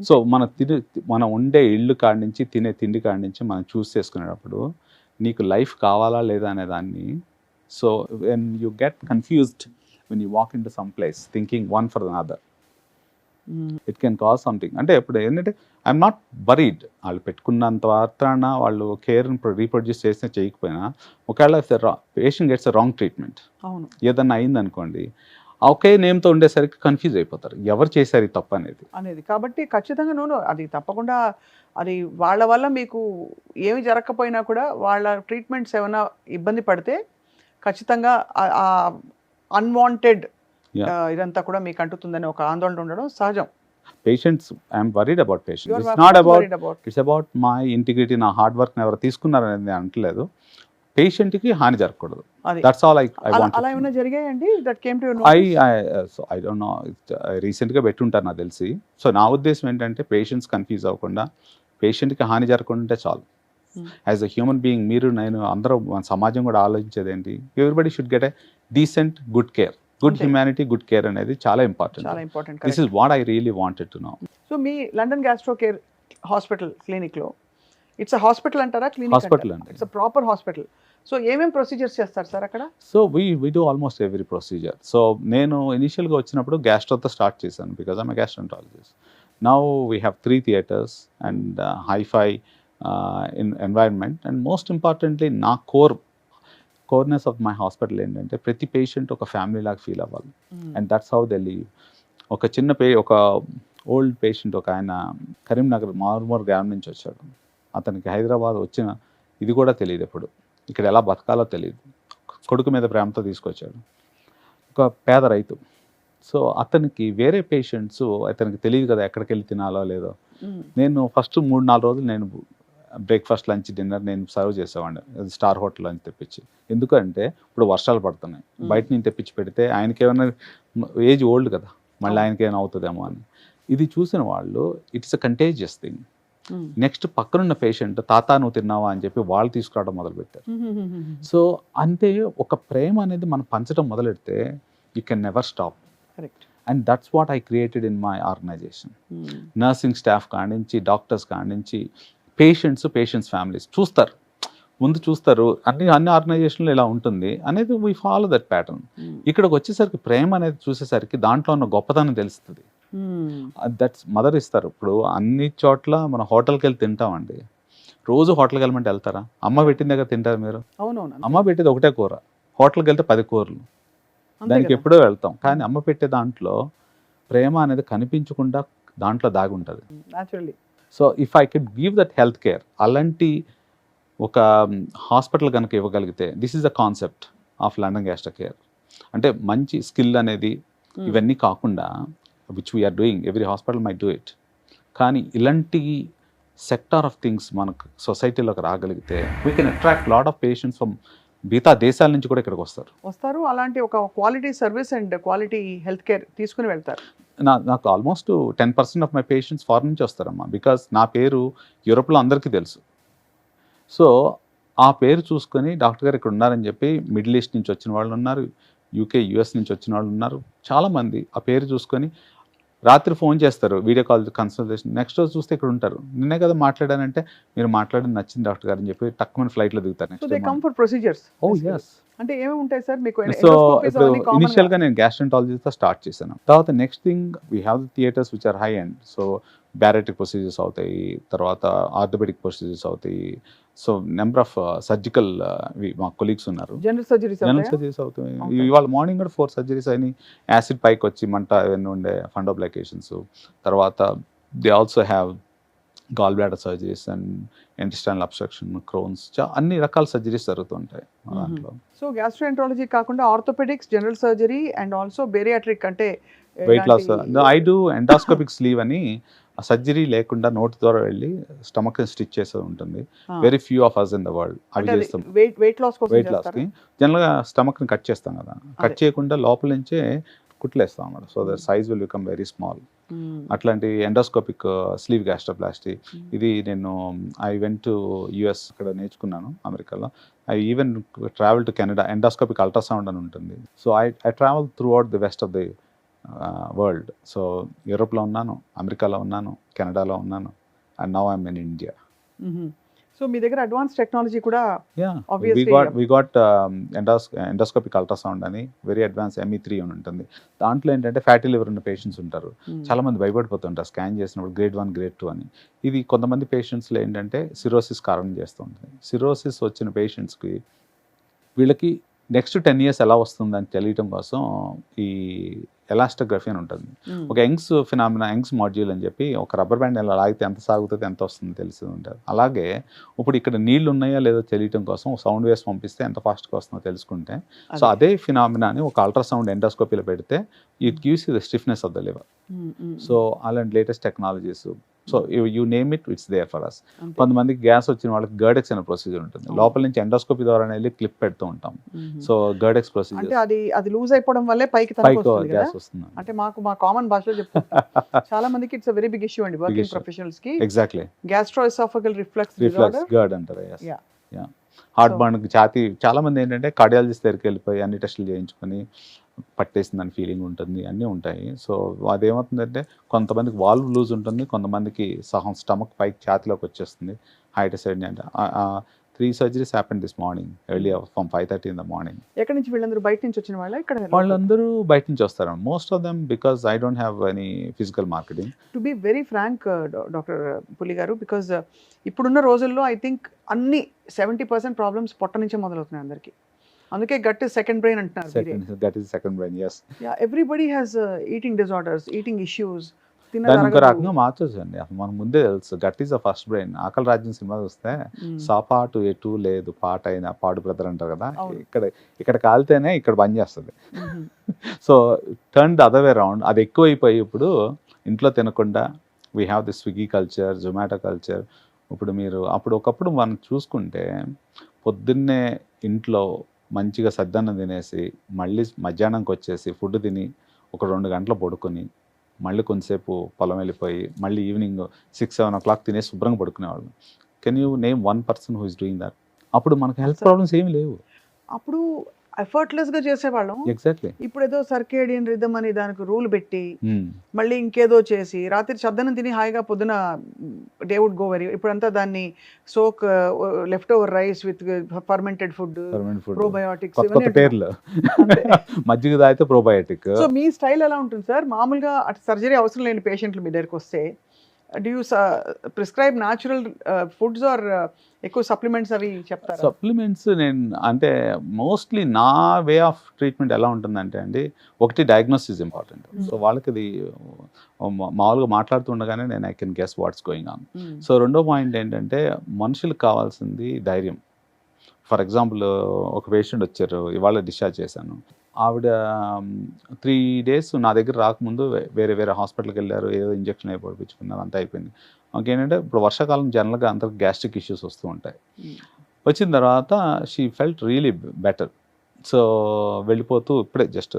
So మనం ఉండే ఇల్లు కాడి నుంచి, తినే తిండి కాడి నుంచి మనం చూస్ చేసుకునేటప్పుడు నీకు లైఫ్ కావాలా లేదా అనే దాన్ని, so when you get confused when you walk into some place thinking one for another. It can cause something. అంటే ఇప్పుడు ఏంటంటే ఐఎమ్ నాట్ వరీడ్, వాళ్ళు పెట్టుకున్నంత మాత్రాన వాళ్ళు కేర్ని రీప్రొడ్యూస్ చేసినా చేయకపోయినా, ఒకవేళ పేషెంట్ గెట్స్ రాంగ్ ట్రీట్మెంట్, అవును, ఏదన్నా అయిందనుకోండి, ఒకే నేమ్తో ఉండేసరికి కన్ఫ్యూజ్ అయిపోతారు ఎవరు చేశారు ఈ తప్పు అనేది. కాబట్టి ఖచ్చితంగా నువ్వు అది తప్పకుండా అది వాళ్ళ వల్ల మీకు ఏమి జరగకపోయినా కూడా వాళ్ళ ట్రీట్మెంట్స్ ఏమైనా ఇబ్బంది పడితే ఖచ్చితంగా అన్వాంటెడ్ ఇదంతా కూడా మీకు అంటుతుందని ఒక ఆందోళన ఉండడం సహజం. Patients, I'm worried about patients, You are it's not about, worried about. It's about my integrity, నా హార్డ్ వర్క్ ఎవరు తీసుకున్నారనేది నేను అంటలేదు. పేషెంట్కి హాని జరగకూడదు, అది దట్స్ ఆల్ ఐ వాంట్. అలా ఏమైనా జరిగాయండి that came to I don't no, రీసెంట్గా పెట్టుంటారు నాకు తెలిసి. సో నా ఉద్దేశం ఏంటంటే పేషెంట్స్ కన్ఫ్యూజ్ అవ్వకుండా, పేషెంట్కి హాని జరగకుండా చాలు. యాజ్ అ హ్యూమన్ బీయింగ్, మీరు నేను అందరూ మన సమాజం కూడా ఆలోచించేది ఏంటి, everybody should get a decent good care, good humanity, good care అనేది చాలా ఇంపార్టెంట్. చాలా important. This is what I really wanted to know. So మీ లండన్ గ్యాస్ట్రో కేర్ హాస్పిటల్ క్లినిక్లో ఇట్స్ అ హాస్పిటల్ అంటారా, క్లినిక్ హాస్పిటల్ అండి, it's a proper hospital. So ఏమేం procedures చేస్తారు sir అక్కడ? So we do almost every procedure. So నేను ఇనిషియల్గా వచ్చినప్పుడు గ్యాస్ట్రోతో స్టార్ట్ చేశాను, because I'm a gastroenterologist. Now we have 3 theatres and hifi environment, and most importantly నా కోర్నెస్ ఆఫ్ మై హాస్పిటల్ ఏంటంటే ప్రతి పేషెంట్ ఒక ఫ్యామిలీ లాగా ఫీల్ అవ్వాలి, and that's how they leave. ఒక ఒక ఓల్డ్ పేషెంట్, ఒక ఆయన కరీంనగర్ మార్మూర్ గ్రామం నుంచి వచ్చాడు. అతనికి హైదరాబాద్ వచ్చిన ఇది కూడా తెలియదు, ఎప్పుడు ఇక్కడ ఎలా బతకాలో తెలియదు, కొడుకు మీద ప్రేమతో తీసుకొచ్చాడు. ఒక పేద రైతు. సో అతనికి వేరే పేషెంట్స్, అతనికి తెలియదు కదా ఎక్కడికి వెళ్ళి తినాలో లేదో. నేను ఫస్ట్ 3-4 రోజులు నేను బ్రేక్ఫాస్ట్, లంచ్, డిన్నర్ నేను సర్వ్ చేసేవాడిని స్టార్ హోటల్ అని తెప్పించి. ఎందుకంటే ఇప్పుడు వర్షాలు పడుతున్నాయి, బయట నుంచి తెప్పించి పెడితే ఆయనకి ఏమైనా, ఏజ్ ఓల్డ్ కదా, మళ్ళీ ఆయనకి ఏమైనా అవుతుందేమో అని. ఇది చూసిన వాళ్ళు it's a contagious thing. Next పక్కనున్న పేషెంట్, తాత నువ్వు తిన్నావా అని చెప్పి వాళ్ళు తీసుకురావడం మొదలుపెట్టారు. సో అంతే, ఒక ప్రేమ అనేది మనం పంచడం మొదలెడితే you can never stop. And that's what I created in my organisation. Nursing staff కానించి, డాక్టర్స్ కానించి, పేషెంట్స్ ఫ్యామిలీస్ చూస్తారు, ముందు చూస్తారు. అన్ని ఆర్గనైజేషన్లో ఇలా ఉంటుంది అనేది వీ ఫాలో దట్ ప్యాటర్న్. ఇక్కడికి వచ్చేసరికి ప్రేమ అనేది చూసేసరికి దాంట్లో ఉన్న గొప్పతనం తెలుస్తుంది. దట్స్ మదర్ ఇస్తారు. ఇప్పుడు అన్ని చోట్ల మనం హోటల్కి వెళ్ళి తింటామండి, రోజు హోటల్కి వెళ్ళమంటే వెళ్తారా? అమ్మ పెట్టిన దగ్గర తింటారు మీరు? అవునవును. అమ్మ పెట్టేది ఒకటే కూర, హోటల్కి వెళ్తే 10 కూరలు, దానికి ఎప్పుడో వెళ్తాం. కానీ అమ్మ పెట్టే దాంట్లో ప్రేమ అనేది కనిపించకుండా దాంట్లో దాగి ఉంటుంది. So if I can give that health care, అలాంటి ఒక హాస్పిటల్ కనుక ఇవ్వగలిగితే, this is the concept of London gastro care. అంటే మంచి స్కిల్ అనేది ఇవన్నీ కాకుండా, which we are doing, every hospital may do it, కానీ ఇలాంటి సెక్టార్ ఆఫ్ థింగ్స్ మనకు సొసైటీలోకి రాగలిగితే we can attract lot of patients from మిగతా దేశాల నుంచి కూడా ఇక్కడికి వస్తారు. అలాంటి ఒక quality service and quality health care తీసుకుని వెళ్తారు. నాకు almost 10% of my patients foreign నుంచి వస్తారమ్మా, బికాస్ నా పేరు యూరోప్లో అందరికీ తెలుసు. సో ఆ పేరు చూసుకొని డాక్టర్ గారు ఇక్కడ ఉన్నారని చెప్పి మిడిల్ ఈస్ట్ నుంచి వచ్చిన వాళ్ళు ఉన్నారు, యూకే, యూఎస్ నుంచి వచ్చిన వాళ్ళు ఉన్నారు. చాలామంది ఆ పేరు చూసుకొని రాత్రి ఫోన్ చేస్తారు, వీడియో కాల్ కన్సల్టేషన్. నెక్స్ట్ రోజు చూస్తే ఇక్కడ ఉంటారు. నిన్నే కదా మాట్లాడానంటే, మీరు మాట్లాడింది నచ్చింది డాక్టర్ గారు అని చెప్పి టక్కుమని ఫ్లైట్లో దిగుతారు. అంటే ఏమేమి ఉంటాయి సార్ మీకు? సో ఇప్పుడు ఇనిషియల్గా నేను గ్యాస్ట్రోంటాలజీతో స్టార్ట్ చేశాను. తర్వాత next thing we have the theatres which are high end. So bariatric procedures అవుతాయి, తర్వాత ఆర్థోపెడిక్ ప్రొసీజర్స్ అవుతాయి. సో నెంబర్ ఆఫ్ సర్జికల్ మా కొలీగ్స్ ఉన్నారు, జనరల్ సర్జరీస్ అవుతాయి. ఇవాళ మార్నింగ్ కూడా 4 సర్జరీస్ అయినాయి. యాసిడ్ పైకి వచ్చి మంట అవన్నీ ఉండే ఫండోబ్లాకేషన్స్. తర్వాత they also have gall bladder surgeries and intestinal obstruction, Crohn's, అన్ని రకాల సర్జరీస్ జరుగుతుంటాయి దాంట్లో. సో గ్యాస్ట్రోఎంట్రాలజీ కాకుండా orthopaedics, general surgery and also bariatric, అంటే weight loss. I do endoscopic sleeve అని, సర్జరీ లేకుండా నోటి ద్వారా వెళ్ళి స్టమక్ స్టిచ్ చేసేది ఉంటుంది. Very few of us in the world అవి చేస్తాం. వెయిట్ లాస్కి జనరల్గా స్టమక్ని కట్ చేస్తాం కదా, కట్ చేయకుండా లోపల నుంచే కుట్లేస్తాం అన్నమాట. So that size will become very small. అట్లాంటి ఎండోస్కోపిక్ స్లీవ్ గ్యాస్ట్రోప్లాస్టీ, ఇది నేను ఐ వెంట్ టు యుఎస్, ఇక్కడ నేర్చుకున్నాను అమెరికాలో. I even travel to Canada. Endoscopic ultrasound అని ఉంటుంది. So I travel throughout the west of the world. So యూరోప్లో ఉన్నాను, అమెరికాలో ఉన్నాను, కెనడాలో ఉన్నాను, and now I'm in India. So మీ దగ్గర అడ్వాన్స్ టెక్నాలజీ కూడా Yeah, Obviously, we got endoscopic ultrasound అని వెరీ అడ్వాన్స్ ME3 అని ఉంటుంది. దాంట్లో ఏంటంటే ఫ్యాటీ లివర్ ఉన్న పేషెంట్స్ ఉంటారు. చాలా మంది భయపడిపోతుంటారు స్కాన్ చేసినప్పుడు గ్రేడ్ 1 గ్రేడ్ 2 అని. ఇది కొంతమంది పేషెంట్స్లో ఏంటంటే సిరోసిస్ కారణం చేస్తూ ఉంటుంది. సిరోసిస్ వచ్చిన పేషెంట్స్కి వీళ్ళకి నెక్స్ట్ 10 years ఎలా వస్తుందని తెలియటం కోసం ఈ ఎలాస్టోగ్రఫీ అని ఉంటుంది. ఒక యంగ్స్ ఫినామినా, యంగ్స్ మాడ్యూల్ అని చెప్పి ఒక రబ్బర్ బ్యాండ్ ఎలా లాగితే ఎంత సాగుతుంది, ఎంత వస్తుందో తెలిసి ఉంటుంది. అలాగే ఇప్పుడు ఇక్కడ నీళ్లు ఉన్నాయా లేదో తెలియటం కోసం సౌండ్ వేవ్స్ పంపిస్తే ఎంత ఫాస్ట్గా వస్తుందో తెలుసుకుంటే, సో అదే ఫినామినాని ఒక అల్ట్రాసౌండ్ ఎండోస్కోపీలో పెడితే it gives the stiffness of the liver. So అలాంటి latest technologies, so you name it, it's there for us. కొంతమందికి గ్యాస్ వచ్చిన వాళ్ళకి గర్డెక్స్ అనే ప్రొసీజర్ ఉంటుంది. లోపల నుంచి ఎండోస్కోపీ ద్వారా వెళ్ళి క్లిప్ పెడుతూ ఉంటాం. సో గర్డెక్స్ ప్రొసీజర్ అంటే అది లూజ్ అయిపోవడం వల్లే పైకి గ్యాస్ వస్తుంది. అంటే మా కామన్ భాషలో చెప్తాం చాలా మందికి ఇట్స్ వెరీ బిగ్ ఇష్యూ అండి వర్కింగ్ ప్రొఫెషనల్స్ కి. ఎగ్జాక్ట్లీ గ్యాస్ట్రోఎసోఫాగల్ రిఫ్లక్స్ గర్డ్ అంటారు. హార్ట్ బర్న్, ఛాతీ, చాలా మంది ఏంటంటే కార్డియాలజిస్ట్ దగ్గరికి వెళ్ళిపోయి అన్ని టెస్టులు చేయించుకొని పట్టేసిందని ఫీలింగ్ ఉంటుంది, అన్నీ ఉంటాయి. సో అదేమవుతుందంటే కొంతమందికి వాల్వ్ లూజ్ ఉంటుంది, కొంతమందికి సహం స్టమక్ పైకి ఛాతీలోకి వచ్చేస్తుంది. హైటసైడ్ అంటే 3 surgeries happened this morning, early from 5:30 in the morning. ఎక్కడి నుంచి వీళ్ళందరూ బయట నుంచి వచ్చిన వాళ్ళ ఇక్కడ? వాళ్ళందరూ బయట నుంచి వస్తారు. Most of them because I don't have any physical marketing. To be very frank doctor Puli గారు, బికాజ్ ఇప్పుడున్న రోజుల్లో ఐ థింక్ అన్ని 70% ప్రాబ్లమ్స్ పొట్ట నుంచే మొదలవుతున్నాయి అందరికి. అందుకే గట్ ఇస్ సెకండ్ బ్రెయిన్ అంటున్నారు. That is second brain, yes. Everybody has eating disorders, eating issues. దాన్ని ఇంకో రకంగా మార్చొచ్చు అండి. అసలు మనకు ముందే తెలుసు gut is the first brain. Aakali Rajyam cinema చూస్తే సాపాటు ఎటు లేదు పాట అయినా పాడు బ్రదర్ అంటారు కదా, ఇక్కడ కాలితేనే ఇక్కడ పని చేస్తుంది. So turn the other way round. అది ఎక్కువైపోయి ఇప్పుడు ఇంట్లో తినకుండా we have the Swiggy culture, Zomato culture. ఇప్పుడు మీరు ఒకప్పుడు మనం చూసుకుంటే పొద్దున్నే ఇంట్లో మంచిగా సద్దన్నం తినేసి మళ్ళీ మధ్యాహ్నంకి వచ్చేసి ఫుడ్ తిని ఒక 2 గంటలు పడుకొని మళ్ళీ కొంతసేపు పొలం వెళ్ళిపోయి మళ్ళీ ఈవినింగ్ 6-7 o'clock తినేసి శుభ్రంగా పడుకునేవాళ్ళు. Can you name 1 person who is doing that? అప్పుడు మనకు హెల్త్ ప్రాబ్లమ్స్ ఏమి లేవు. అప్పుడు ఎఫర్ట్లెస్ గా చేసేవాళ్ళం. ఎగ్జాక్ట్లీ. ఇప్పుడు ఏదో సర్కేడియన్ రిథమ్ అని దానికి రూల్ పెట్టి మళ్ళీ ఇంకేదో చేసి రాత్రి చద్దనం తిని హాయిగా పొద్దున డే వుడ్ గో వెరీ. ఇప్పుడంతా దాన్ని soak left over rice with fermented food, probiotics, పేర్లు మజ్జిగ తాగితే ప్రోబయోటిక్. సో మీ స్టైల్ ఎలా ఉంటుంది సార్? మామూలుగా అటు సర్జరీ అవసరం లేని పేషెంట్లు మీ దగ్గరికి వస్తే do you prescribe natural foods or ఎక్కువ సప్లిమెంట్స్ అవి చెప్తారు? సప్లిమెంట్స్ నేను అంటే మోస్ట్లీ నా వే ఆఫ్ ట్రీట్మెంట్ ఎలా ఉంటుందంటే అండి, ఒకటి డయాగ్నోసిస్ ఇంపార్టెంట్. సో వాళ్ళకి ఇది మామూలుగా మాట్లాడుతుండగానే నేను I can guess what's going on. So రెండో పాయింట్ ఏంటంటే మనుషులకు కావాల్సింది ధైర్యం. ఫర్ ఎగ్జాంపుల్ ఒక పేషెంట్ వచ్చారు, ఇవాళ డిశ్చార్జ్ చేశాను. ఆవిడ 3 days నా దగ్గర రాకముందు వేరే హాస్పిటల్కి వెళ్ళారు, ఏదో ఇంజక్షన్ అయిపోయించుకున్నారు, అంతా అయిపోయింది. ఇంకేంటంటే ఇప్పుడు వర్షాకాలం జనరల్గా అందరికి గ్యాస్ట్రిక్ ఇష్యూస్ వస్తూ ఉంటాయి. వచ్చిన తర్వాత she felt really better. So వెళ్ళిపోతూ ఇప్పుడే just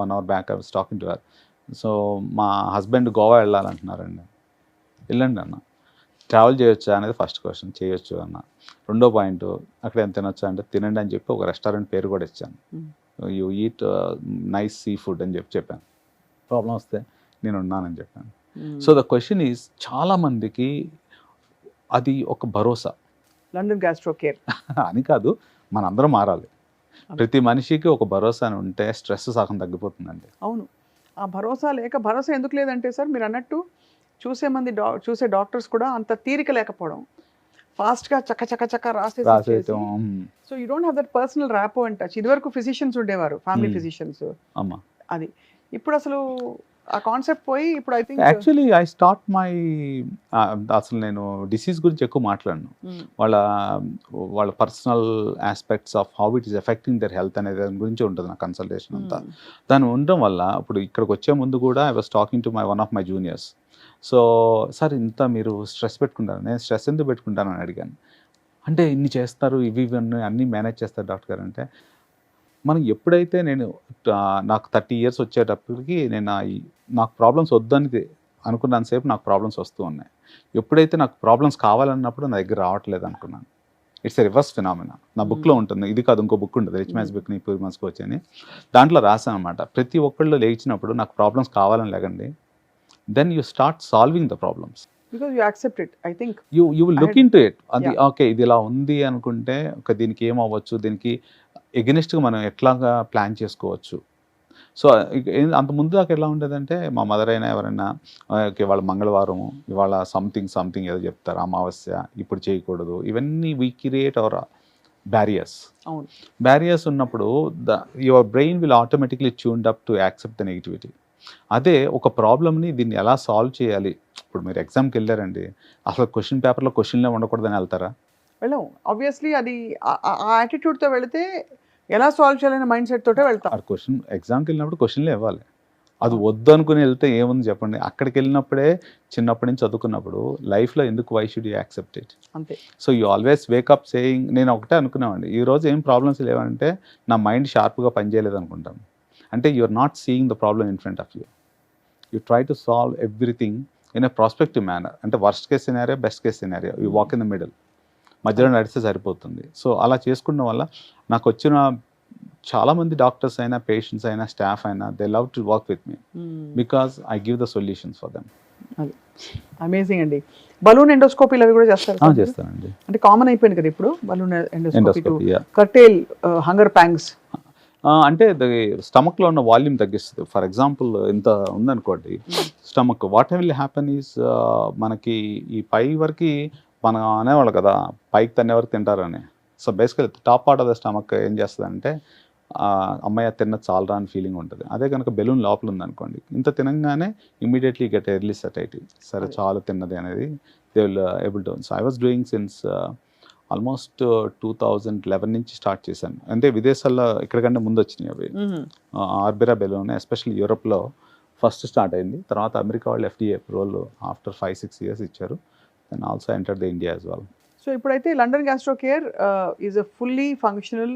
1 hour back I was talking to her. So మా హస్బెండ్ గోవా వెళ్ళాలంటున్నారండి. వెళ్ళండి అన్న. ట్రావెల్ చేయొచ్చా అనేది ఫస్ట్ క్వశ్చన్. చేయొచ్చు అన్న. రెండో పాయింట్ అక్కడ ఏం తినొచ్చా అంటే తినండి అని చెప్పి ఒక రెస్టారెంట్ పేరు కూడా ఇచ్చాను. You eat nice sea food అని చెప్పాను. ప్రాబ్లం వస్తే నేను ఉన్నానని చెప్పాను. సో ద క్వశ్చన్ ఈజ్ చాలా మందికి అది ఒక భరోసా. లండన్ గ్యాస్ట్రో కేర్ అని కాదు, మనందరం మారాలి. ప్రతి మనిషికి ఒక భరోసా అని ఉంటే స్ట్రెస్ సగం తగ్గిపోతుందండి. అవును. ఆ భరోసా భరోసా ఎందుకు లేదంటే సార్ మీరు అన్నట్టు చూసే డాక్టర్స్ కూడా అంత తీరిక లేకపోవడం, ఫాస్ట్గా చక్క రాసేయడం. So you don't have that personal rapport and touch. ఇదివరకు ఫిజిషియన్స్ ఉండేవారు, ఫ్యామిలీ ఫిజిషియన్స్. అది ఇప్పుడు అసలు ఆ కాన్సెప్ట్ పోయి ఇప్పుడు I think actually I start my అసలు నేను డిసీజ్ గురించి ఎక్కువ మాట్లాడను. వాళ్ళ personal aspects of how it is affecting their health అనే దాని గురించి ఉంటుంది నా కన్సల్టేషన్ అంతా. దాని ఉండడం వల్ల ఇప్పుడు ఇక్కడికి వచ్చే ముందు కూడా I was talking to one of my juniors. So sir ఇంత మీరు స్ట్రెస్ పెట్టుకుంటారు. నేను స్ట్రెస్ ఎందుకు పెట్టుకుంటాను అని అడిగాను. అంటే ఇన్ని చేస్తారు, ఇవి అన్నీ మేనేజ్ చేస్తారు డాక్టర్ గారు అంటే, మనం ఎప్పుడైతే నాకు 30 years వచ్చేటప్పటికి నాకు ప్రాబ్లమ్స్ వద్దని అనుకున్నంతసేపు నాకు ప్రాబ్లమ్స్ వస్తూ ఉన్నాయి. ఎప్పుడైతే నాకు ప్రాబ్లమ్స్ కావాలన్నప్పుడు నా దగ్గర రావట్లేదు అనుకున్నాను. It's a reverse phenomena. నా బుక్లో ఉంటుంది, ఇది కాదు ఇంకో బుక్ ఉంటుంది, రిచ్ మ్యాన్స్ బుక్, నీ పూర్ మ్యాన్స్ కోచ్ అని. దాంట్లో రాసాను అనమాట, ప్రతి ఒక్కళ్ళు లేచినప్పుడు నాకు ప్రాబ్లమ్స్ కావాలని లేకండి, then you start solving the problems. Because you accept it I think. You will look had- into it. అది Yeah. ఓకే ఇది ఇలా ఉంది అనుకుంటే ఒక దీనికి ఏం అవ్వచ్చు, దీనికి ఎగెనిస్ట్గా మనం ఎట్లాగా ప్లాన్ చేసుకోవచ్చు. సో అంత ముందు దాకా ఎలా ఉండేదంటే మా మదర్ అయినా ఎవరైనా ఓకే వాళ్ళ మంగళవారం ఇవాళ సంథింగ్ ఏదో చెప్తారు, అమావాస్య ఇప్పుడు చేయకూడదు, ఇవన్నీ వీ క్రియేట్ అవర్ బ్యారియర్స్. అవును. బ్యారియర్స్ ఉన్నప్పుడు your brain will automatically tuned up to accept the negativity. అదే ఒక ప్రాబ్లమ్ని దీన్ని ఎలా సాల్వ్ చేయాలి, ఇప్పుడు మీరు ఎగ్జామ్కి వెళ్ళారండి, అసలు క్వశ్చన్ పేపర్లో క్వశ్చన్లే ఉండకూడదని వెళ్తారా? వెళ్ళాం. ఆబ్వియస్లీ అది ఆ యాటిట్యూడ్తో వెళితే ఎలా సాల్వ్ చేయాలనే మైండ్ సెట్ తోటే వెళ్తాం. ఆ క్వశ్చన్ ఎగ్జామ్కి వెళ్ళినప్పుడు క్వశ్చన్లే ఇవ్వాలి. అది వద్దు అనుకుని వెళ్తే ఏముంది చెప్పండి. అక్కడికి వెళ్ళినప్పుడే చిన్నప్పటి నుంచి చదువుకున్నప్పుడు లైఫ్లో ఎందుకు why should you accept it. అంతే. So you always wake up saying నేను ఒకటే అనుకున్నామండి, ఈరోజు ఏం ప్రాబ్లమ్స్ లేవంటే నా మైండ్ షార్ప్గా పనిచేయలేదు అనుకుంటాను. అంటే you are not seeing the problem in front of you. You try to solve everything in a prospective manner. అంటే worst case scenario, best case scenario, you walk in the middle, మధ్యలో నడిస్తే సరిపోతుంది. So అలా చేసుకోవడం వల్ల నాకు వచ్చిన చాలామంది డాక్టర్స్ అయినా, పేషెంట్స్ అయినా, స్టాఫ్ అయినా, they love to work with me because I give the solutions for them. అది అమేజింగ్ అండి. బలూన్ ఎండోస్కోపీలు అవి కూడా చేస్తారు సార్? చేస్తానండి. అంటే కామన్ అయిపోయింది కదా ఇప్పుడు balloon endoscopy to endoscopy. Curtail hunger pangs. అంటే స్టమక్లో ఉన్న వాల్యూమ్ తగ్గిస్తుంది. ఫర్ ఎగ్జాంపుల్ ఇంత ఉందనుకోండి stomach, what will happen is మనకి ఈ పై వరకు మనం అనేవాళ్ళు కదా పైకి తన్నే వరకు తింటారని. So basically top part of the stomach ఏం చేస్తుందంటే అమ్మాయి తిన్న చాలరా అని ఫీలింగ్ ఉంటుంది. అదే కనుక బెలూన్ లోపల ఉందనుకోండి, ఇంత తినంగానే ఇమీడియట్లీ గెట్ ఎర్లీ సటైటీ, సరే చాలు తిన్నది అనేది they will able to. So I was doing since almost 2011 నుంచి స్టార్ట్ చేశాను. అంటే విదేశాల్లో ఇక్కడికంటే ముందు వచ్చినాయి అవి. ఆర్బిరా బెలూన్ ఎస్పెషల్లీ యూరోప్లో ఫస్ట్ స్టార్ట్ అయింది. తర్వాత అమెరికా వాళ్ళు FDA అప్రూవల్ ఆఫ్టర్ 5-6 years ఇచ్చారు. Then also enter the India as well. So ఇప్పుడైతే London gastro care is a fully functional.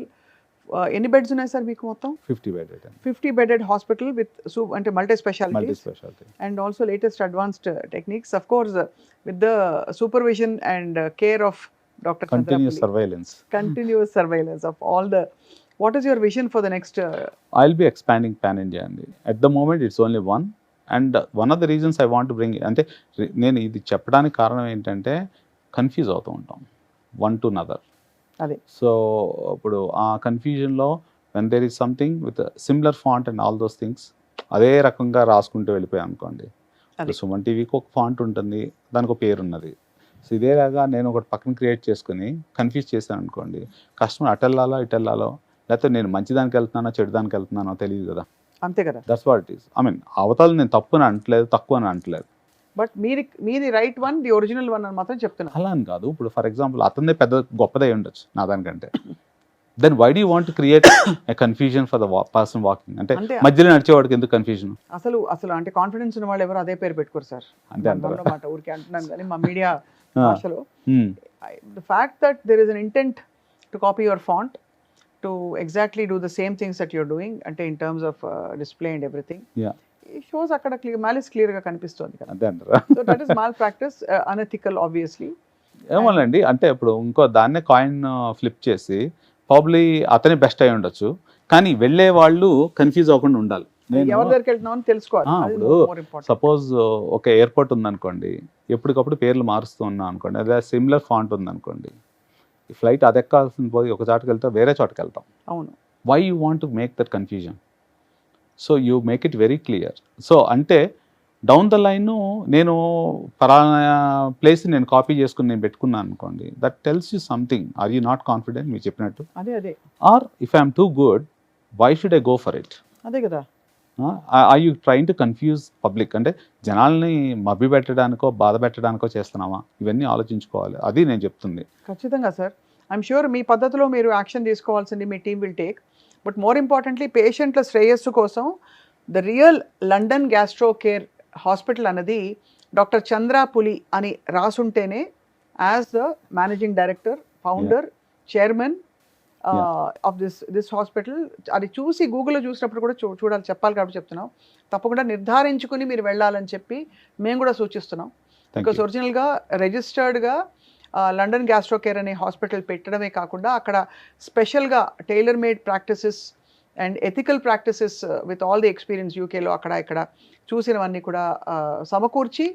ఎన్ని బెడ్స్ ఉన్నాయి సార్ మీకు మొత్తం? 50 bedded. 50 bedded హాస్పిటల్ విత్ అంటే multi multi specialities speciality. and also latest advanced techniques, of course, with the supervision and care of Dr. Continuous Chandrapulli. surveillance. Continuous surveillance of all the. What is your vision for the next? I'll be expanding pan India అండి. At the moment it's only one, and one of the reasons I want to bring అంటే నేను ఇది చెప్పడానికి కారణం ఏంటంటే confuse అవుతూ ఉంటాం one to నదర్. అదే. సో ఇప్పుడు ఆ కన్ఫ్యూజన్లో when there is something with similar font and all those things అదే రకంగా రాసుకుంటూ వెళ్ళిపోయాం అనుకోండి. అదే. సుమన్ టీవీకి ఒక ఫాంట్ ఉంటుంది, దానికి ఒక పేరు ఉన్నది. సో ఇదేలాగా నేను ఒకటి పక్కన క్రియేట్ చేసుకుని కన్ఫ్యూజ్ చేశాను అనుకోండి, కస్టమర్ అటెళ్ళాలో ఇటెళ్ళాలో, లేకపోతే నేను మంచిదానికి వెళ్తున్నానో చెడుదానికి వెళ్తున్నానో తెలియదు కదా. అంతే కదా. That's what it is. I mean అవతల నేను తప్పు అని అంటలేదు, తక్కువ అని అంటలేదు. బట్ మీది right one, the original one అని మాత్రం చెప్తున్నా. అలా అని కాదు. ఇప్పుడు ఫర్ ఎగ్జాంపుల్ అతనే పెద్ద గొప్పదై ఉండొచ్చు నా దానికంటే. Then why do want create a confusion for the person walking. అంటే అంతే. మధ్యలో నడిచేవాడికి ఎందుకు కన్ఫ్యూజన్? అసలు అంటే కాన్ఫిడెన్స్ ఉన్న వాళ్ళు ఎవరు అదే పేరు పెట్టుకోరు సార్. అంతే అంటారా? మాట ఊరికే అంటున్నాను కానీ మా మీడియా భాషలో the fact that there is an intent to copy your font to exactly do the same things that you're doing అంటే in terms of display and everything, Yeah. it shows అక్కడ malice clear గా కనిపిస్తుంది కదా. అంతే అంటారా? So that is malpractice, unethical obviously. ఏమోనండి, అంటే ఇప్పుడు ఇంకో దాన్నే కాయిన్ ఫ్లిప్ చేసి ప్రాబ్లీ అతనే బెస్ట్ అయి ఉండొచ్చు, కానీ వెళ్ళే వాళ్ళు కన్ఫ్యూజ్ అవ్వకుండా ఉండాలి. ఎవరి దగ్గరికి వెళ్తున్నావు అని తెలుసుకోవాలి. అది ఇప్పుడు more important. సపోజ్ ఒక ఎయిర్పోర్ట్ ఉందనుకోండి, ఎప్పటికప్పుడు పేర్లు మారుస్తూ ఉన్నాం అనుకోండి, అదే సిమిలర్ ఫాంట్ ఉందనుకోండి, ఈ ఫ్లైట్ అది ఎక్కాల్సిన పోయి ఒక చోటకి వెళ్తే వేరే చోటకి వెళ్తాం. అవును. Why you want to make that confusion? So you make it very clear. So అంటే డౌన్ ద లైన్ నేను పలానా ప్లేస్ నేను కాపీ చేసుకుని నేను పెట్టుకున్నాను అనుకోండి, that tells you something. Are you not confident మీరు చెప్పినట్టు? అదే or if I'm too good why should I go for it? అదే కదా. Are you train to confuse public? అంటే జనాల్ని మభ్య పెట్టడానికో బాధ పెట్టడానికో చేస్తున్నామా? ఇవన్నీ ఆలోచించుకోవాలి. అది నేను చెప్తుంది. ఖచ్చితంగా సార్. ఐఎమ్ షూర్ మీ పద్ధతిలో మీరు యాక్షన్ తీసుకోవాల్సింది మీ team will take. But more importantly పేషెంట్ల శ్రేయస్సు కోసం the real London gastro care hospital అన్నది డాక్టర్ చంద్రాపులి అని రాసుంటేనే as the managing director, founder, chairman of this hospital అది చూసి గూగుల్లో చూసినప్పుడు కూడా చూడాలి, చెప్పాలి కాబట్టి చెప్తున్నాం. తప్పకుండా నిర్ధారించుకుని మీరు వెళ్ళాలని చెప్పి మేము కూడా సూచిస్తున్నాం. బికాస్ ఒరిజినల్గా రిజిస్టర్డ్గా లండన్ గ్యాస్ట్రో కేర్ అనే హాస్పిటల్ పెట్టడమే కాకుండా అక్కడ స్పెషల్గా tailor made practices and ethical practices with all the experience యూకేలో అక్కడ ఇక్కడ చూసినవన్నీ కూడా సమకూర్చి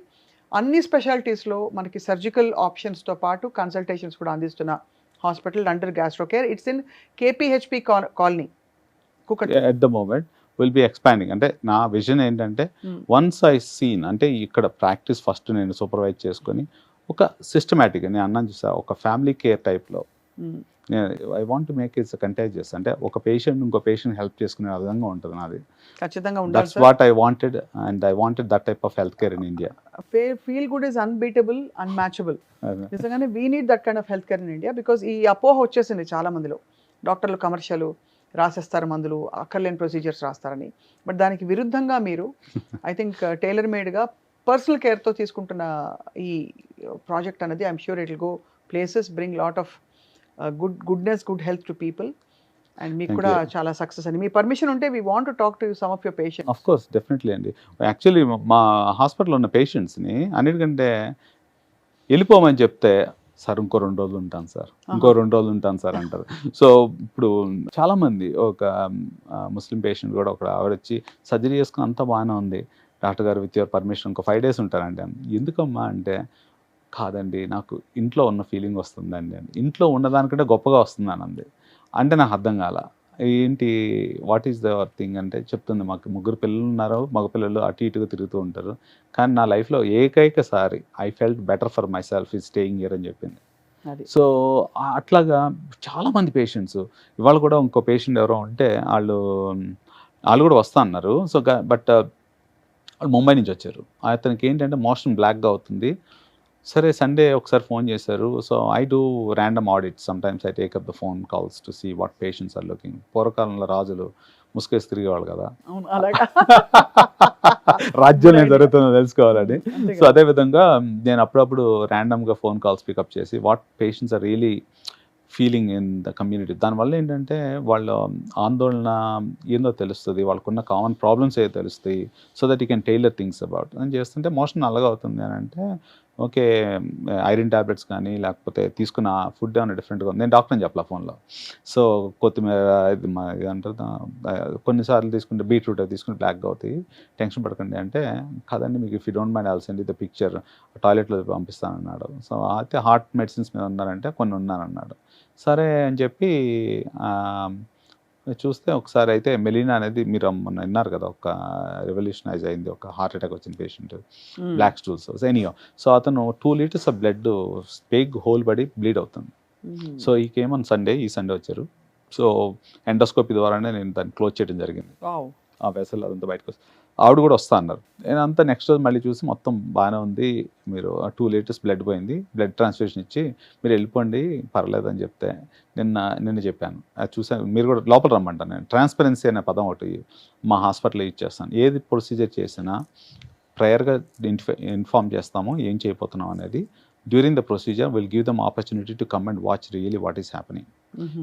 అన్ని స్పెషాలిటీస్లో మనకి సర్జికల్ ఆప్షన్స్తో పాటు కన్సల్టేషన్స్ కూడా అందిస్తున్న hospital under gastro care. It's in KPHB colony Kukat. At the moment will be expanding. అంటే నా విజన్ ఏంటంటే వన్స్ ఐ సీన్ అంటే ఇక్కడ ప్రాక్టీస్ ఫస్ట్ నేను సూపర్వైజ్ చేసుకొని ఒక సిస్టమేటిక్గా నేను అన్నాను చూసా ఒక ఫ్యామిలీ కేర్ టైప్లో I want make its contagious. అంటే ఒక పేషెంట్ ఇంకో పేషెంట్ హెల్ప్ చేసుకునే విధంగా ఉంటుంది నాది. ఖచ్చితంగా ఉండాలి that's what I wanted and I wanted that type of health care in India. Feel good is unbeatable, unmatchable. నిజంగానే we need that kind of health care in India. Because ఈ అపోహ వచ్చేసింది చాలా మందిలో, డాక్టర్లు కమర్షియల్ రాసేస్తారు మందులు, అక్కర్లేని ప్రొసీజర్స్ రాస్తారని. బట్ దానికి విరుద్ధంగా మీరు ఐ థింక్ టైలర్ మేడ్గా పర్సనల్ కేర్తో తీసుకుంటున్న ఈ ప్రాజెక్ట్ అనేది I'm sure it will go places, bring lot of goodness, good health to people. And మీకు Thank కూడా you. చాలా సక్సెస్ అని. మీ పర్మిషన్ ఉంటే we want to talk to some of your patients. Of course definitely అండి. Actually మా హాస్పిటల్లో ఉన్న పేషెంట్స్ని అన్నిటికంటే వెళ్ళిపోమని చెప్తే సార్ ఇంకో 2 రోజులు ఉంటాను సార్, ఇంకో 2 రోజులు ఉంటాను సార్ అంటారు. సో ఇప్పుడు చాలామంది ఒక ముస్లిం పేషెంట్ కూడా ఒక ఆవిడ వచ్చి సర్జరీ చేసుకుని అంతా బాగానే ఉంది డాక్టర్ గారు విత్ యువర్ పర్మిషన్ ఇంకో 5 days ఉంటారంటే. ఎందుకమ్మా అంటే కాదండి నాకు ఇంట్లో ఉన్న ఫీలింగ్ వస్తుందండి అని. ఇంట్లో ఉన్నదానికంటే గొప్పగా వస్తుందని అంది. అంటే నాకు అర్థం కాల ఏంటి వాట్ ఈస్ ద థింగ్ అంటే చెప్తుంది మాకు 3 పిల్లలు ఉన్నారు, మగపిల్లలు అటు ఇటుగా తిరుగుతూ ఉంటారు, కానీ నా లైఫ్లో ఏకైకసారి I felt better for my self ఈ స్టేయింగ్ హియర్ అని చెప్పింది. సో అట్లాగా చాలామంది పేషెంట్స్ ఇవాళ కూడా ఇంకో పేషెంట్ ఎవరో ఉంటే వాళ్ళు కూడా వస్తా అన్నారు. సో బట్ వాళ్ళు ముంబై నుంచి వచ్చారు. అతనికి ఏంటంటే మోషన్ బ్లాక్గా అవుతుంది. సరే సండే ఒకసారి ఫోన్ చేశారు. So I do random audit sometimes I take up the phone calls to see what patients are looking. పూర్వకాలంలో రాజులు ముసుకేసి తిరిగేవాళ్ళు కదా, అవును అలాగా. రాజ్యం ఏం జరుగుతుందో తెలుసుకోవాలని. సో అదేవిధంగా నేను అప్పుడప్పుడు ర్యాండమ్గా ఫోన్ కాల్స్ పికప్ చేసి what patients are really feeling in the community. దానివల్ల ఏంటంటే వాళ్ళ ఆందోళన ఏందో తెలుస్తుంది, వాళ్ళకున్న కామన్ ప్రాబ్లమ్స్ ఏదో తెలుస్తాయి. So that you can tailor things about అని చేస్తుంటే మోషన్ అలాగా అవుతుంది అని అంటే ఓకే ఐరన్ ట్యాబ్లెట్స్ కానీ లేకపోతే తీసుకున్న ఫుడ్ ఏమైనా డిఫరెంట్గా ఉంది. నేను డాక్టర్ని చెప్పాల ఫోన్లో. సో కొత్తిమీర ఇది అంటారు కొన్నిసార్లు తీసుకుంటే బీట్రూట్ అవి తీసుకుంటే బ్లాక్గా అవుతాయి, టెన్షన్ పడకండి అంటే కాదండి మీకు if you don't mind also send the picture టాయిలెట్లో పంపిస్తానన్నాడు. సో అయితే హార్ట్ మెడిసిన్స్ మీద ఉన్నారంటే కొన్ని ఉన్నానన్నాడు. సరే అని చెప్పి చూస్తే ఒకసారి అయితే మెలీనా అనేది మీరు మొన్న విన్నారు కదా, ఒక రెవల్యూషనైజ్ అయింది, ఒక హార్ట్ అటాక్ వచ్చిన పేషెంట్ బ్లాక్ స్టూల్స్ ఎనీయో. సో అతను 2 liters ఆఫ్ బ్లడ్ స్పేగ్ హోల్ బడి బ్లీడ్ అవుతుంది. సో ఈ కేమ్ ఆన్ సండే, ఈ సండే వచ్చారు. సో ఎండోస్కోపీ ద్వారానే నేను దాన్ని క్లోజ్ చేయడం జరిగింది. ఆ వెసల్ అదంతా బయటకు వస్తుంది. ఆవిడ కూడా వస్తా అన్నారు. నేను అంతా నెక్స్ట్ రోజు మళ్ళీ చూసి మొత్తం బాగానే ఉంది, మీరు 2 liters బ్లడ్ పోయింది, బ్లడ్ ట్రాన్స్ఫ్యూషన్ ఇచ్చి మీరు వెళ్ళిపోండి పర్లేదు అని చెప్తే నిన్న చెప్పాను. అది చూసాను, మీరు కూడా లోపల రమ్మంటాను. నేను ట్రాన్స్పరెన్సీ అనే పదం ఒకటి మా హాస్పిటల్లో యూజ్ చేస్తాను. ఏది ప్రొసీజర్ చేసినా ప్రయర్గా ఇన్ఫార్మ్ చేస్తాము ఏం చేయబోతున్నాం అనేది. During the procedure will give them opportunity to come and watch really what is happening.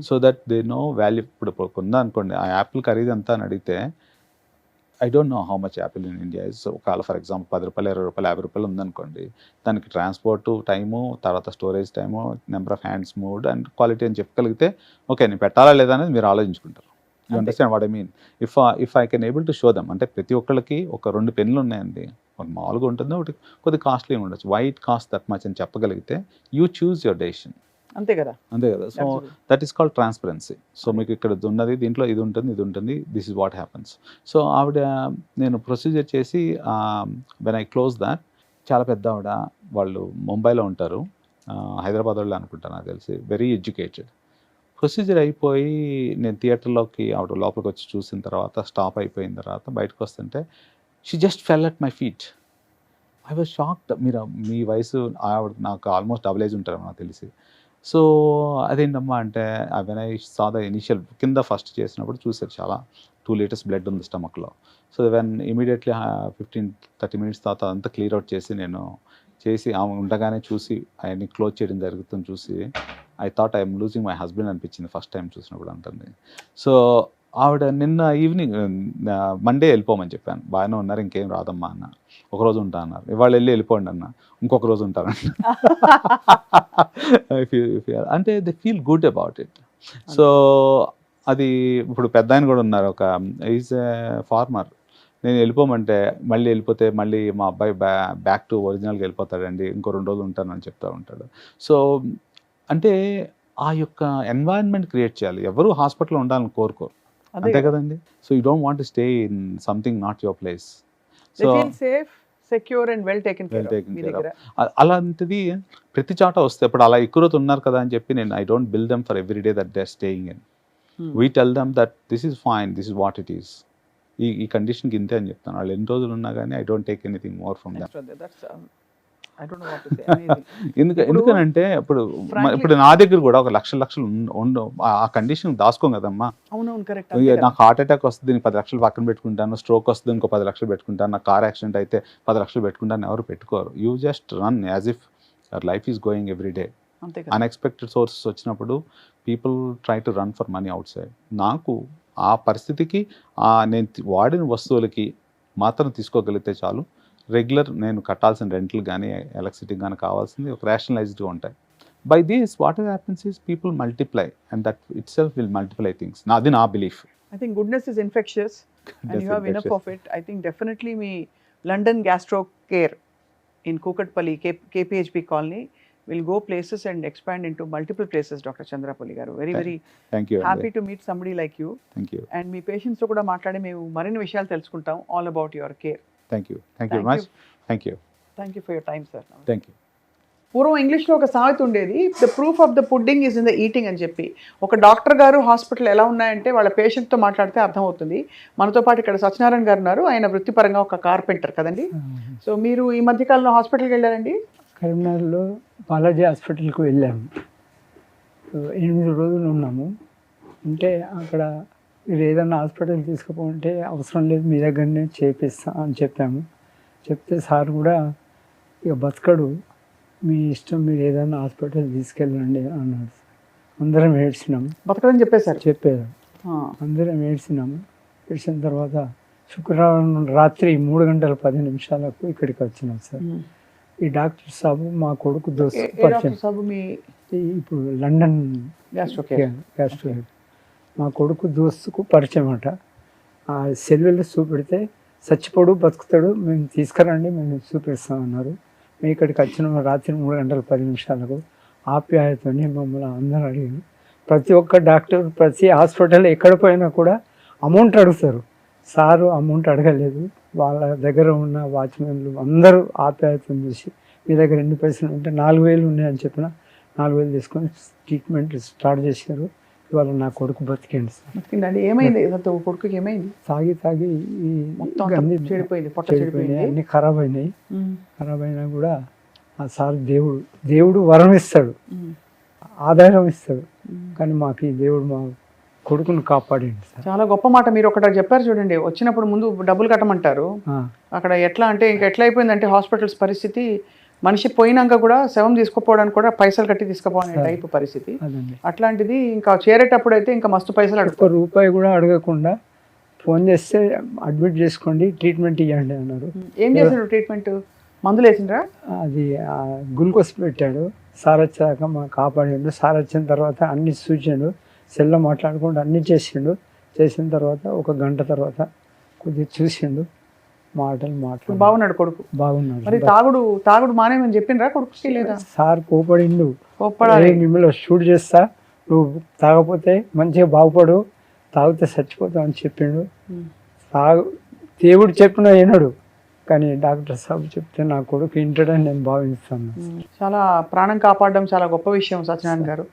So that they know value. ఇప్పుడు ఉందా అనుకోండి ఆ యాపిల్ ఖరీదు ఎంత అని అడిగితే I don't know how much Apple in India is. ఒకవేళ ఫర్ ఎగ్జాంపుల్ 10 రూపాయలు 20 రూపాయలు 50 రూపాయలు ఉందనుకోండి, దానికి ట్రాన్స్పోర్ట్ టైము, తర్వాత storage time, number of hands moved and quality అని చెప్పగలిగితే ఓకే నేను పెట్టాలా లేదా అనేది మీరు ఆలోచించుకుంటారు. You understand what I mean. If I can able to show them అంటే ప్రతి ఒక్కళ్ళకి ఒక 2 పెన్నులు ఉన్నాయండి, ఒక మామూలుగా ఉంటుంది, ఒకటి కొద్దిగా కాస్ట్లీ ఉండొచ్చు, why it cost that much అని చెప్పగలిగితే యూ చూస్ యువర్ డెసిషన్. అంతే కదా. So that is called transparency. So మీకు ఇక్కడ ఉన్నది, దీంట్లో ఇది ఉంటుంది, this is what happens. So ఆవిడ నేను ప్రొసీజర్ చేసి వెన్ ఐ క్లోజ్ దాట్, చాలా పెద్ద ఆవిడ, వాళ్ళు ముంబైలో ఉంటారు, హైదరాబాద్ వాళ్ళు అనుకుంటాను నాకు తెలిసి, వెరీ ఎడ్యుకేటెడ్. ప్రొసీజర్ అయిపోయి నేను థియేటర్లోకి ఆవిడ లోపలికి వచ్చి చూసిన తర్వాత స్టాప్ అయిపోయిన తర్వాత బయటకు వస్తుంటే she just fell at my feet. I was shocked. మీ వయసు ఆవిడ నాకు ఆల్మోస్ట్ డబుల్ ఏజ్ ఉంటారు నాకు తెలిసి. సో అదేంటమ్మా అంటే when I saw the initial కింద ఫస్ట్ చేసినప్పుడు చూసారు చాలా 2 liters బ్లడ్ ఉంది స్టమక్లో. సో వెన్ ఇమీడియట్లీ 15-30 minutes తర్వాత అదంతా క్లియర్ అవుట్ చేసి నేను ఆమె ఉండగానే చూసి ఆయన్ని క్లోజ్ చేయడం జరుగుతుంది చూసి I thought I'm losing my husband అనిపించింది ఫస్ట్ టైం చూసినప్పుడు అంటుంది. సో ఆవిడ నిన్న ఈవినింగ్ మండే వెళ్ళిపోమని చెప్పాను, బాగానే ఉన్నారు ఇంకేం రాదమ్మా అన్న, ఒకరోజు ఉంటా అన్నారు. ఇవాళ వెళ్ళిపోండి అన్న, ఇంకొక రోజు ఉంటారంట. అంటే they feel good about it. So అది ఇప్పుడు పెద్ద ఆయన కూడా ఉన్నారు, ఒక ఈజ్ ఏ ఫార్మర్, నేను వెళ్ళిపోమంటే మళ్ళీ వెళ్ళిపోతే మళ్ళీ మా అబ్బాయి బ్యాక్ టు ఒరిజినల్గా వెళ్ళిపోతాడండి, ఇంకో 2 రోజులు ఉంటానని చెప్తా ఉంటాడు. సో అంటే ఆ యొక్క ఎన్వైరన్మెంట్ క్రియేట్ చేయాలి. ఎవరు హాస్పిటల్లో ఉండాలని కోరుకోరు, అంతే కదండి. So you don't want to stay in something not your place. So safe, secure and well taken care of. అలాంటిది ప్రతి చోట వస్తే ఇప్పుడు అలా ఎక్కువ రోజు ఉన్నారు కదా అని చెప్పి నేను I don't bill them for every day that they are staying in. We tell them that this is fine, this is what it is, ఈ కండిషన్కి ఇంతే అని చెప్తాను. వాళ్ళు ఎన్ని రోజులు ఉన్నా కానీ I don't take anything more from them. ఎందుకనంటే ఇప్పుడు నా దగ్గర కూడా ఒక లక్షలు ఆ కండిషన్ దాచుకోం కదమ్మా. నాకు హార్ట్ అటాక్ వస్తుంది, దీనికి 10 లక్షలు పక్కన పెట్టుకుంటాను, స్ట్రోక్ వస్తుంది ఇంకో 10 లక్షలు పెట్టుకుంటాను, నాకు కార్ యాక్సిడెంట్ అయితే 10 లక్షలు పెట్టుకుంటాను, ఎవరు పెట్టుకోరు. You just run as if your life is going every day. Unexpected sources వచ్చినప్పుడు people try to run for money outside. నాకు ఆ పరిస్థితికి నేను వాడిన వస్తువులకి మాత్రం తీసుకోగలిగితే చాలు. రెగ్యులర్ నేను కట్టాల్సిన రెంట్లు కానీ ఎలక్ట్రిసిటీ కానీ కావాల్సింది ఒక రేషనలైజ్డ్గా ఉంటాయి. By these what happens is people multiply and that it self will multiply things. అది నా belief. I think goodness is infectious and you have enough of it. I think definitely me London Gastro Care in Kukatpalli, KPHP colony will go places and expand into multiple places, Dr. Chandrapalli garu. Very thank you. Happy to meet somebody like you. Thank you. And me patients తో కూడా మాట్లాడి మేము మరిన్ని విషయాలు తెలుసుకుంటాం all about your care. Thank you very much. Thank you for your time, sir. Thank you. పూర్వం ఇంగ్లీష్లో ఒక సామెత ఉండేది, the proof of the pudding is in the eating అని చెప్పి. ఒక డాక్టర్ గారు హాస్పిటల్ ఎలా ఉన్నాయంటే వాళ్ళ పేషెంట్తో మాట్లాడితే అర్థమవుతుంది. మనతో పాటు ఇక్కడ సత్యనారాయణ గారు ఉన్నారు, ఆయన వృత్తిపరంగా ఒక కార్పెంటర్ కదండి. సో మీరు ఈ మధ్యకాలంలో హాస్పిటల్కి వెళ్ళారండి? కరీంనగర్లో బాలాజీ హాస్పిటల్కి వెళ్ళాము. 8 రోజులు ఉన్నాము. అంటే అక్కడ మీరు ఏదైనా హాస్పిటల్ తీసుకుపోతే అవసరం లేదు, మీ దగ్గరనే చేపిస్తా అని చెప్పాము. చెప్తే సార్ కూడా ఇక బతకడు, మీ ఇష్టం, మీరు ఏదైనా హాస్పిటల్ తీసుకెళ్ళండి అన్నాడు. అందరం ఏడ్చినాము. బతకడని చెప్పేశారు? చెప్పారు. అందరం ఏడ్చినాము. ఏడ్చిన తర్వాత శుక్రవారం రాత్రి 3:10 ఇక్కడికి వచ్చినాం సార్. ఈ డాక్టర్ సాబు మా కొడుకు దోస్తు పరిచయం. ఇప్పుడు లండన్ గ్యాస్ట్రో మా కొడుకు దోస్తుకు పరిచయం అట. ఆ సెల్లులో చూపెడితే చచ్చిపోడు బతుకుతాడు, మేము తీసుకురండి, మేము చూపిస్తామన్నారు. మేము ఇక్కడికి వచ్చిన రాత్రి 3:10 ఆప్యాయతని మమ్మల్ని అందరూ అడిగారు. ప్రతి ఒక్క డాక్టర్ ప్రతి హాస్పిటల్ ఎక్కడ పోయినా కూడా అమౌంట్ అడుగుతారు. సారు అమౌంట్ అడగలేదు. వాళ్ళ దగ్గర ఉన్న వాచ్మెన్లు అందరూ ఆప్యాయతను చూసి మీ దగ్గర ఎన్ని పైసలు ఉంటే 4,000 ఉన్నాయని చెప్పిన 4,000 తీసుకొని ట్రీట్మెంట్ స్టార్ట్ చేశారు. ఇవాళ నా కొడుకు బతికేండి సార్. ఏమైంది కొడుకుకి? ఏమైంది? తాగి చెడిపోయింది, అన్ని ఖరాబ్ అయినాయి. ఖరాబ్ అయినా కూడా ఆ సార్ దేవుడు వరం ఇస్తాడు, ఆధారం ఇస్తాడు. కానీ మాకు ఈ దేవుడు మా కొడుకును కాపాడండి సార్. చాలా గొప్ప మాట మీరు ఒకటి చెప్పారు చూడండి. వచ్చినప్పుడు ముందు డబ్బులు కట్టమంటారు. అక్కడ ఎట్లా అంటే ఇంకా ఎట్లా అయిపోయిందంటే హాస్పిటల్స్ పరిస్థితి, మనిషి పోయినాక కూడా శవం తీసుకుపోవడానికి కూడా పైసలు కట్టి తీసుకుపోవనే టైప్ పరిస్థితి. అట్లాంటిది ఇంకా చేరేటప్పుడు అయితే ఇంకా మస్తు పైసలు ఒక్క రూపాయి కూడా అడగకుండా ఫోన్ చేస్తే అడ్మిట్ చేసుకోండి, ట్రీట్మెంట్ ఇవ్వండి అన్నారు. ఏం చేశారు ట్రీట్మెంట్? మందులు వేసిండ్రా? అది గ్లూకోజ్ పెట్టాడు. సార్ వచ్చాక మా కాపాడిండు. సార్ వచ్చిన తర్వాత అన్ని సూచిండు, సెల్లో మాట్లాడుకుంటూ అన్ని చేసిండు. చేసిన తర్వాత 1 గంట తర్వాత కొద్దిగా చూసిండు, మాటలు బాగున్నాడు కొడుకు? బాగున్నాడు. మరి తాగుడు మానేమని చెప్పిండ్రా కొడుకుకి? లేదా? సార్ కోపడిండు, మిమ్మల్ని షూట్ చేస్తా, నువ్వు తాగపోతే మంచిగా బాగుపడు, తాగితే చచ్చిపోతావు అని చెప్పిండు. దేవుడు చెప్పిన వినడు, కానీ డాక్టర్ సాబ్ చెప్తే నా కొడుకు వింటాడని నేను భావిస్తాను. చాలా ప్రాణం కాపాడడం చాలా గొప్ప విషయం సత్యనారాయణ గారు.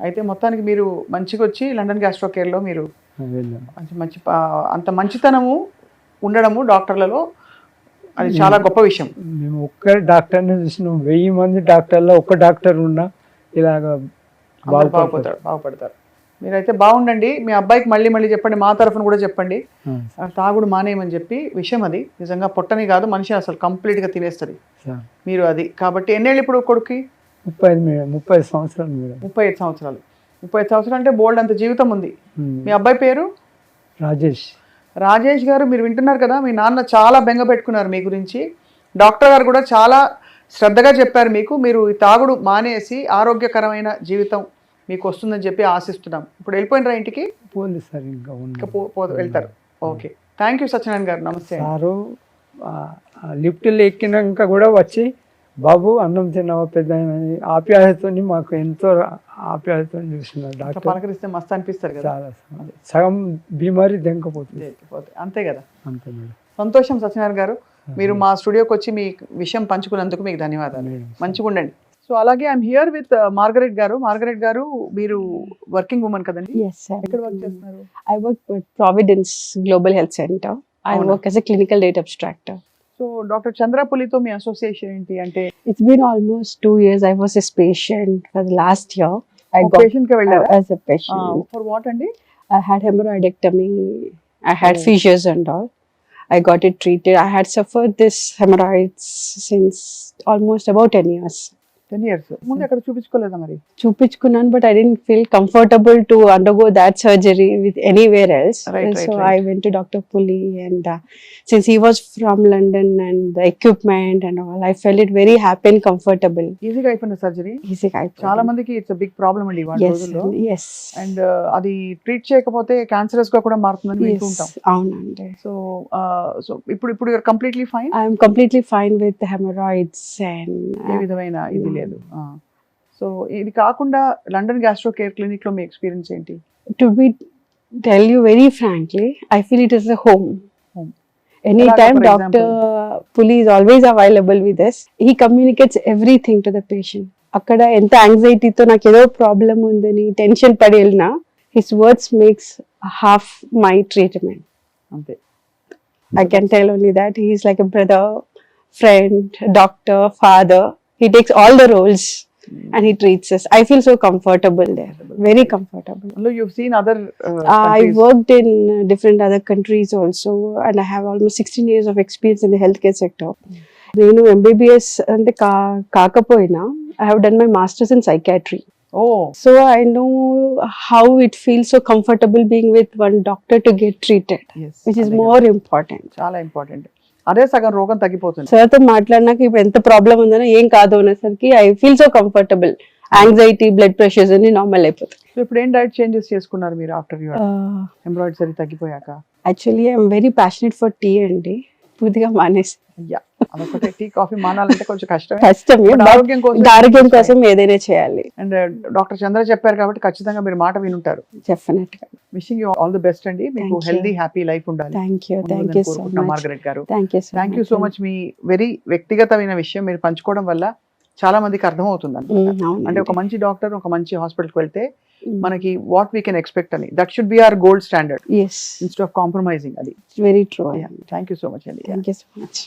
అయితే మొత్తానికి మీరు మంచిగా వచ్చి లండన్ గ్యాస్ట్రో కేర్లో మీరు మంచి అంత మంచితనము ఉండడము డాక్టర్లలో, అది చాలా గొప్ప విషయం. మేము ఒక్క డాక్టర్ని చూసినాం, 1000 మంది డాక్టర్లో ఒక్క డాక్టర్ ఉన్నా ఇలాగ బాగుపడతారు. మీరైతే బాగుండండి. మీ అబ్బాయికి మళ్ళీ చెప్పండి, మా తరఫున కూడా చెప్పండి, తాగుడు మానేయమని చెప్పి. విషయం అది నిజంగా పొట్టని కాదు, మనిషి అసలు కంప్లీట్గా తినేస్తుంది మీరు అది. కాబట్టి ఎన్నేళ్ళు ఇప్పుడు కొడుకు? 30 సంవత్సరాలు. 35 సంవత్సరాలు. 35 సంవత్సరాలు అంటే బోల్డ్ అంత జీవితం ఉంది. మీ అబ్బాయి పేరు? రాజేష్ గారు. మీరు వింటున్నారు కదా, మీ నాన్న చాలా బెంగ పెట్టుకున్నారు మీ గురించి. డాక్టర్ గారు కూడా చాలా శ్రద్ధగా చెప్పారు మీకు. మీరు ఈ తాగుడు మానేసి ఆరోగ్యకరమైన జీవితం మీకు వస్తుందని చెప్పి ఆశిస్తున్నాం. ఇప్పుడు వెళ్ళిపోయినరా ఇంటికి? పోలేదు సార్, ఇంకా వెళ్తారు. ఓకే. థ్యాంక్ యూ సత్యనారాయణ గారు, నమస్తే. సారు లిఫ్ట్లో ఎక్కినాక కూడా వచ్చి బాబు అన్నం తిన్నావా పెద్ద ఆప్యాయతని మాకు ఎంతో ఆప్యాయత చూస్తున్నారు ఇట్లా డాక్టర్. పలకరిస్తే మస్తు అనిపిస్తారు కదా. చాలా సగం బీమారి దెంకపోతుంది. అంతే కదా. అంతే మేడం. సంతోషం సత్యనారాయణ గారు, మీరు మా స్టూడియోకి వచ్చి మీ విషయం పంచుకున్నందుకు మీకు ధన్యవాదాలు. మంచిగా ఉండండి. సో అలాగే ఐఎమ్ హియర్ విత్ మార్గరెట్ గారు. మార్గరెట్ గారు, మీరు వర్కింగ్ ఉమెన్ కదండి? Yes, sir. ఎక్కడ వర్క్ చేస్తున్నారు? I work with Providence Global Health Center. I Avuna. work as a clinical data abstractor. So doctor చంద్రపులితో మీ అసోసియేషన్ ఏంటి అంటే? It's been almost 2 years. I was his patient for the last year. I got patient కి వెళ్ళారా? as a patient. For what అండి? I had hemorrhoidectomy. I had Oh. fissures and all. I got it treated. I had suffered this hemorrhoids since almost about 10 years. 10 years. ముందు ఎక్కడ చూపించుకోలేదా మరి? Chupinchukunan, but I didn't feel comfortable to undergo that surgery with anywhere else. Right, And right, so right. I went to Dr. Puli, and since he was from London and the equipment and all, I felt it very happy and comfortable. ఈజీగా అయిపోయిన surgery. Easy, I put చాలా in. మందికి it's big problem అండి వాళ్ళ Yes, రోజుల్లో. yes, and అది treat చేయకపోతే cancerous గా కూడా మారుతుందని వింటూ ఉంటాం. yes. Avunandi. సో సో ఇప్పుడు you are completely fine. I am completely fine with the hemorrhoids and ఏ విధమైన ఇది లేదు. సో ఇది కాకుండా లండన్ గ్యాస్ట్రో కేర్ క్లినిక్ లో మీ ఎక్స్పీరియన్స్ ఏంటి? to be tell you very frankly, I feel it is a home. Home. Anytime for Dr. Puli is always available with us. He communicates everything to the patient. అక్కడ ఎంత యాంగ్జైటీతో నాకు ఏదో problem ఉందని tension పడి వెళ్ళినా his words makes half my treatment. అంతే. I can tell only that he is like a brother, friend, doctor, father. He takes all the roles and he treats us. I feel so comfortable there, very comfortable. You've seen other I worked in different other countries also, and I have almost 16 years of experience in the healthcare sector. నేను MBBS అంటే కాకపోయినా I have done my masters in psychiatry. Oh, So I know how it feels so comfortable being with one doctor to get treated, yes. which is అదే కదా. more important. చాలా important. అదే సగం రోగం తగ్గిపోతుంది. సార్తో మాట్లాడినాక ఇప్పుడు ఎంత ప్రాబ్లం ఉందనో ఏం కాదు అనేసరికి I feel so comfortable. Anxiety, blood pressures అన్ని నార్మల్ అయిపోతాయి. సో ఇప్పుడు ఏం డైట్ చేంజెస్ చేసుకున్నారు మీరు ఆఫ్టర్ యువర్ ఎంబ్రాయిడరీ సరి తగ్గిపోయాక? Actually I'm very passionate for tea అండి. పూర్తిగా మానేసి అయ్యా, అదొకటే. టీ కాఫీ మానాలంటే కొంచెం కష్టమే. కష్టమే, But but ఆరోగ్యం కోసం ఆరోగ్యం కోసం ఏదైనా చేయాలి. అండ్ డాక్టర్ చంద్ర చెప్పారు కాబట్టి ఖచ్చితంగా మీరు మాట వినుంటారు. డెఫినెట్ గా. Wishing you all the best అండి. మీకు Thank you. Healthy happy life ఉండాలి. థ్యాంక్ యూ సో మార్గరెట్ గారు, much. Thank you so much. Me very వ్యక్తిగతమైన విషయం మీరు పంచుకోవడం వల్ల చాలా మందికి అర్థమవుతుంది అంటే ఒక మంచి డాక్టర్ ఒక మంచి హాస్పిటల్కి వెళ్తే మనకి వాట్ వీ కెన్ ఎక్స్పెక్ట్ అని, that should be our gold standard yes, instead of compromising. అది very true. Thank you so much అండి. Thank you so much.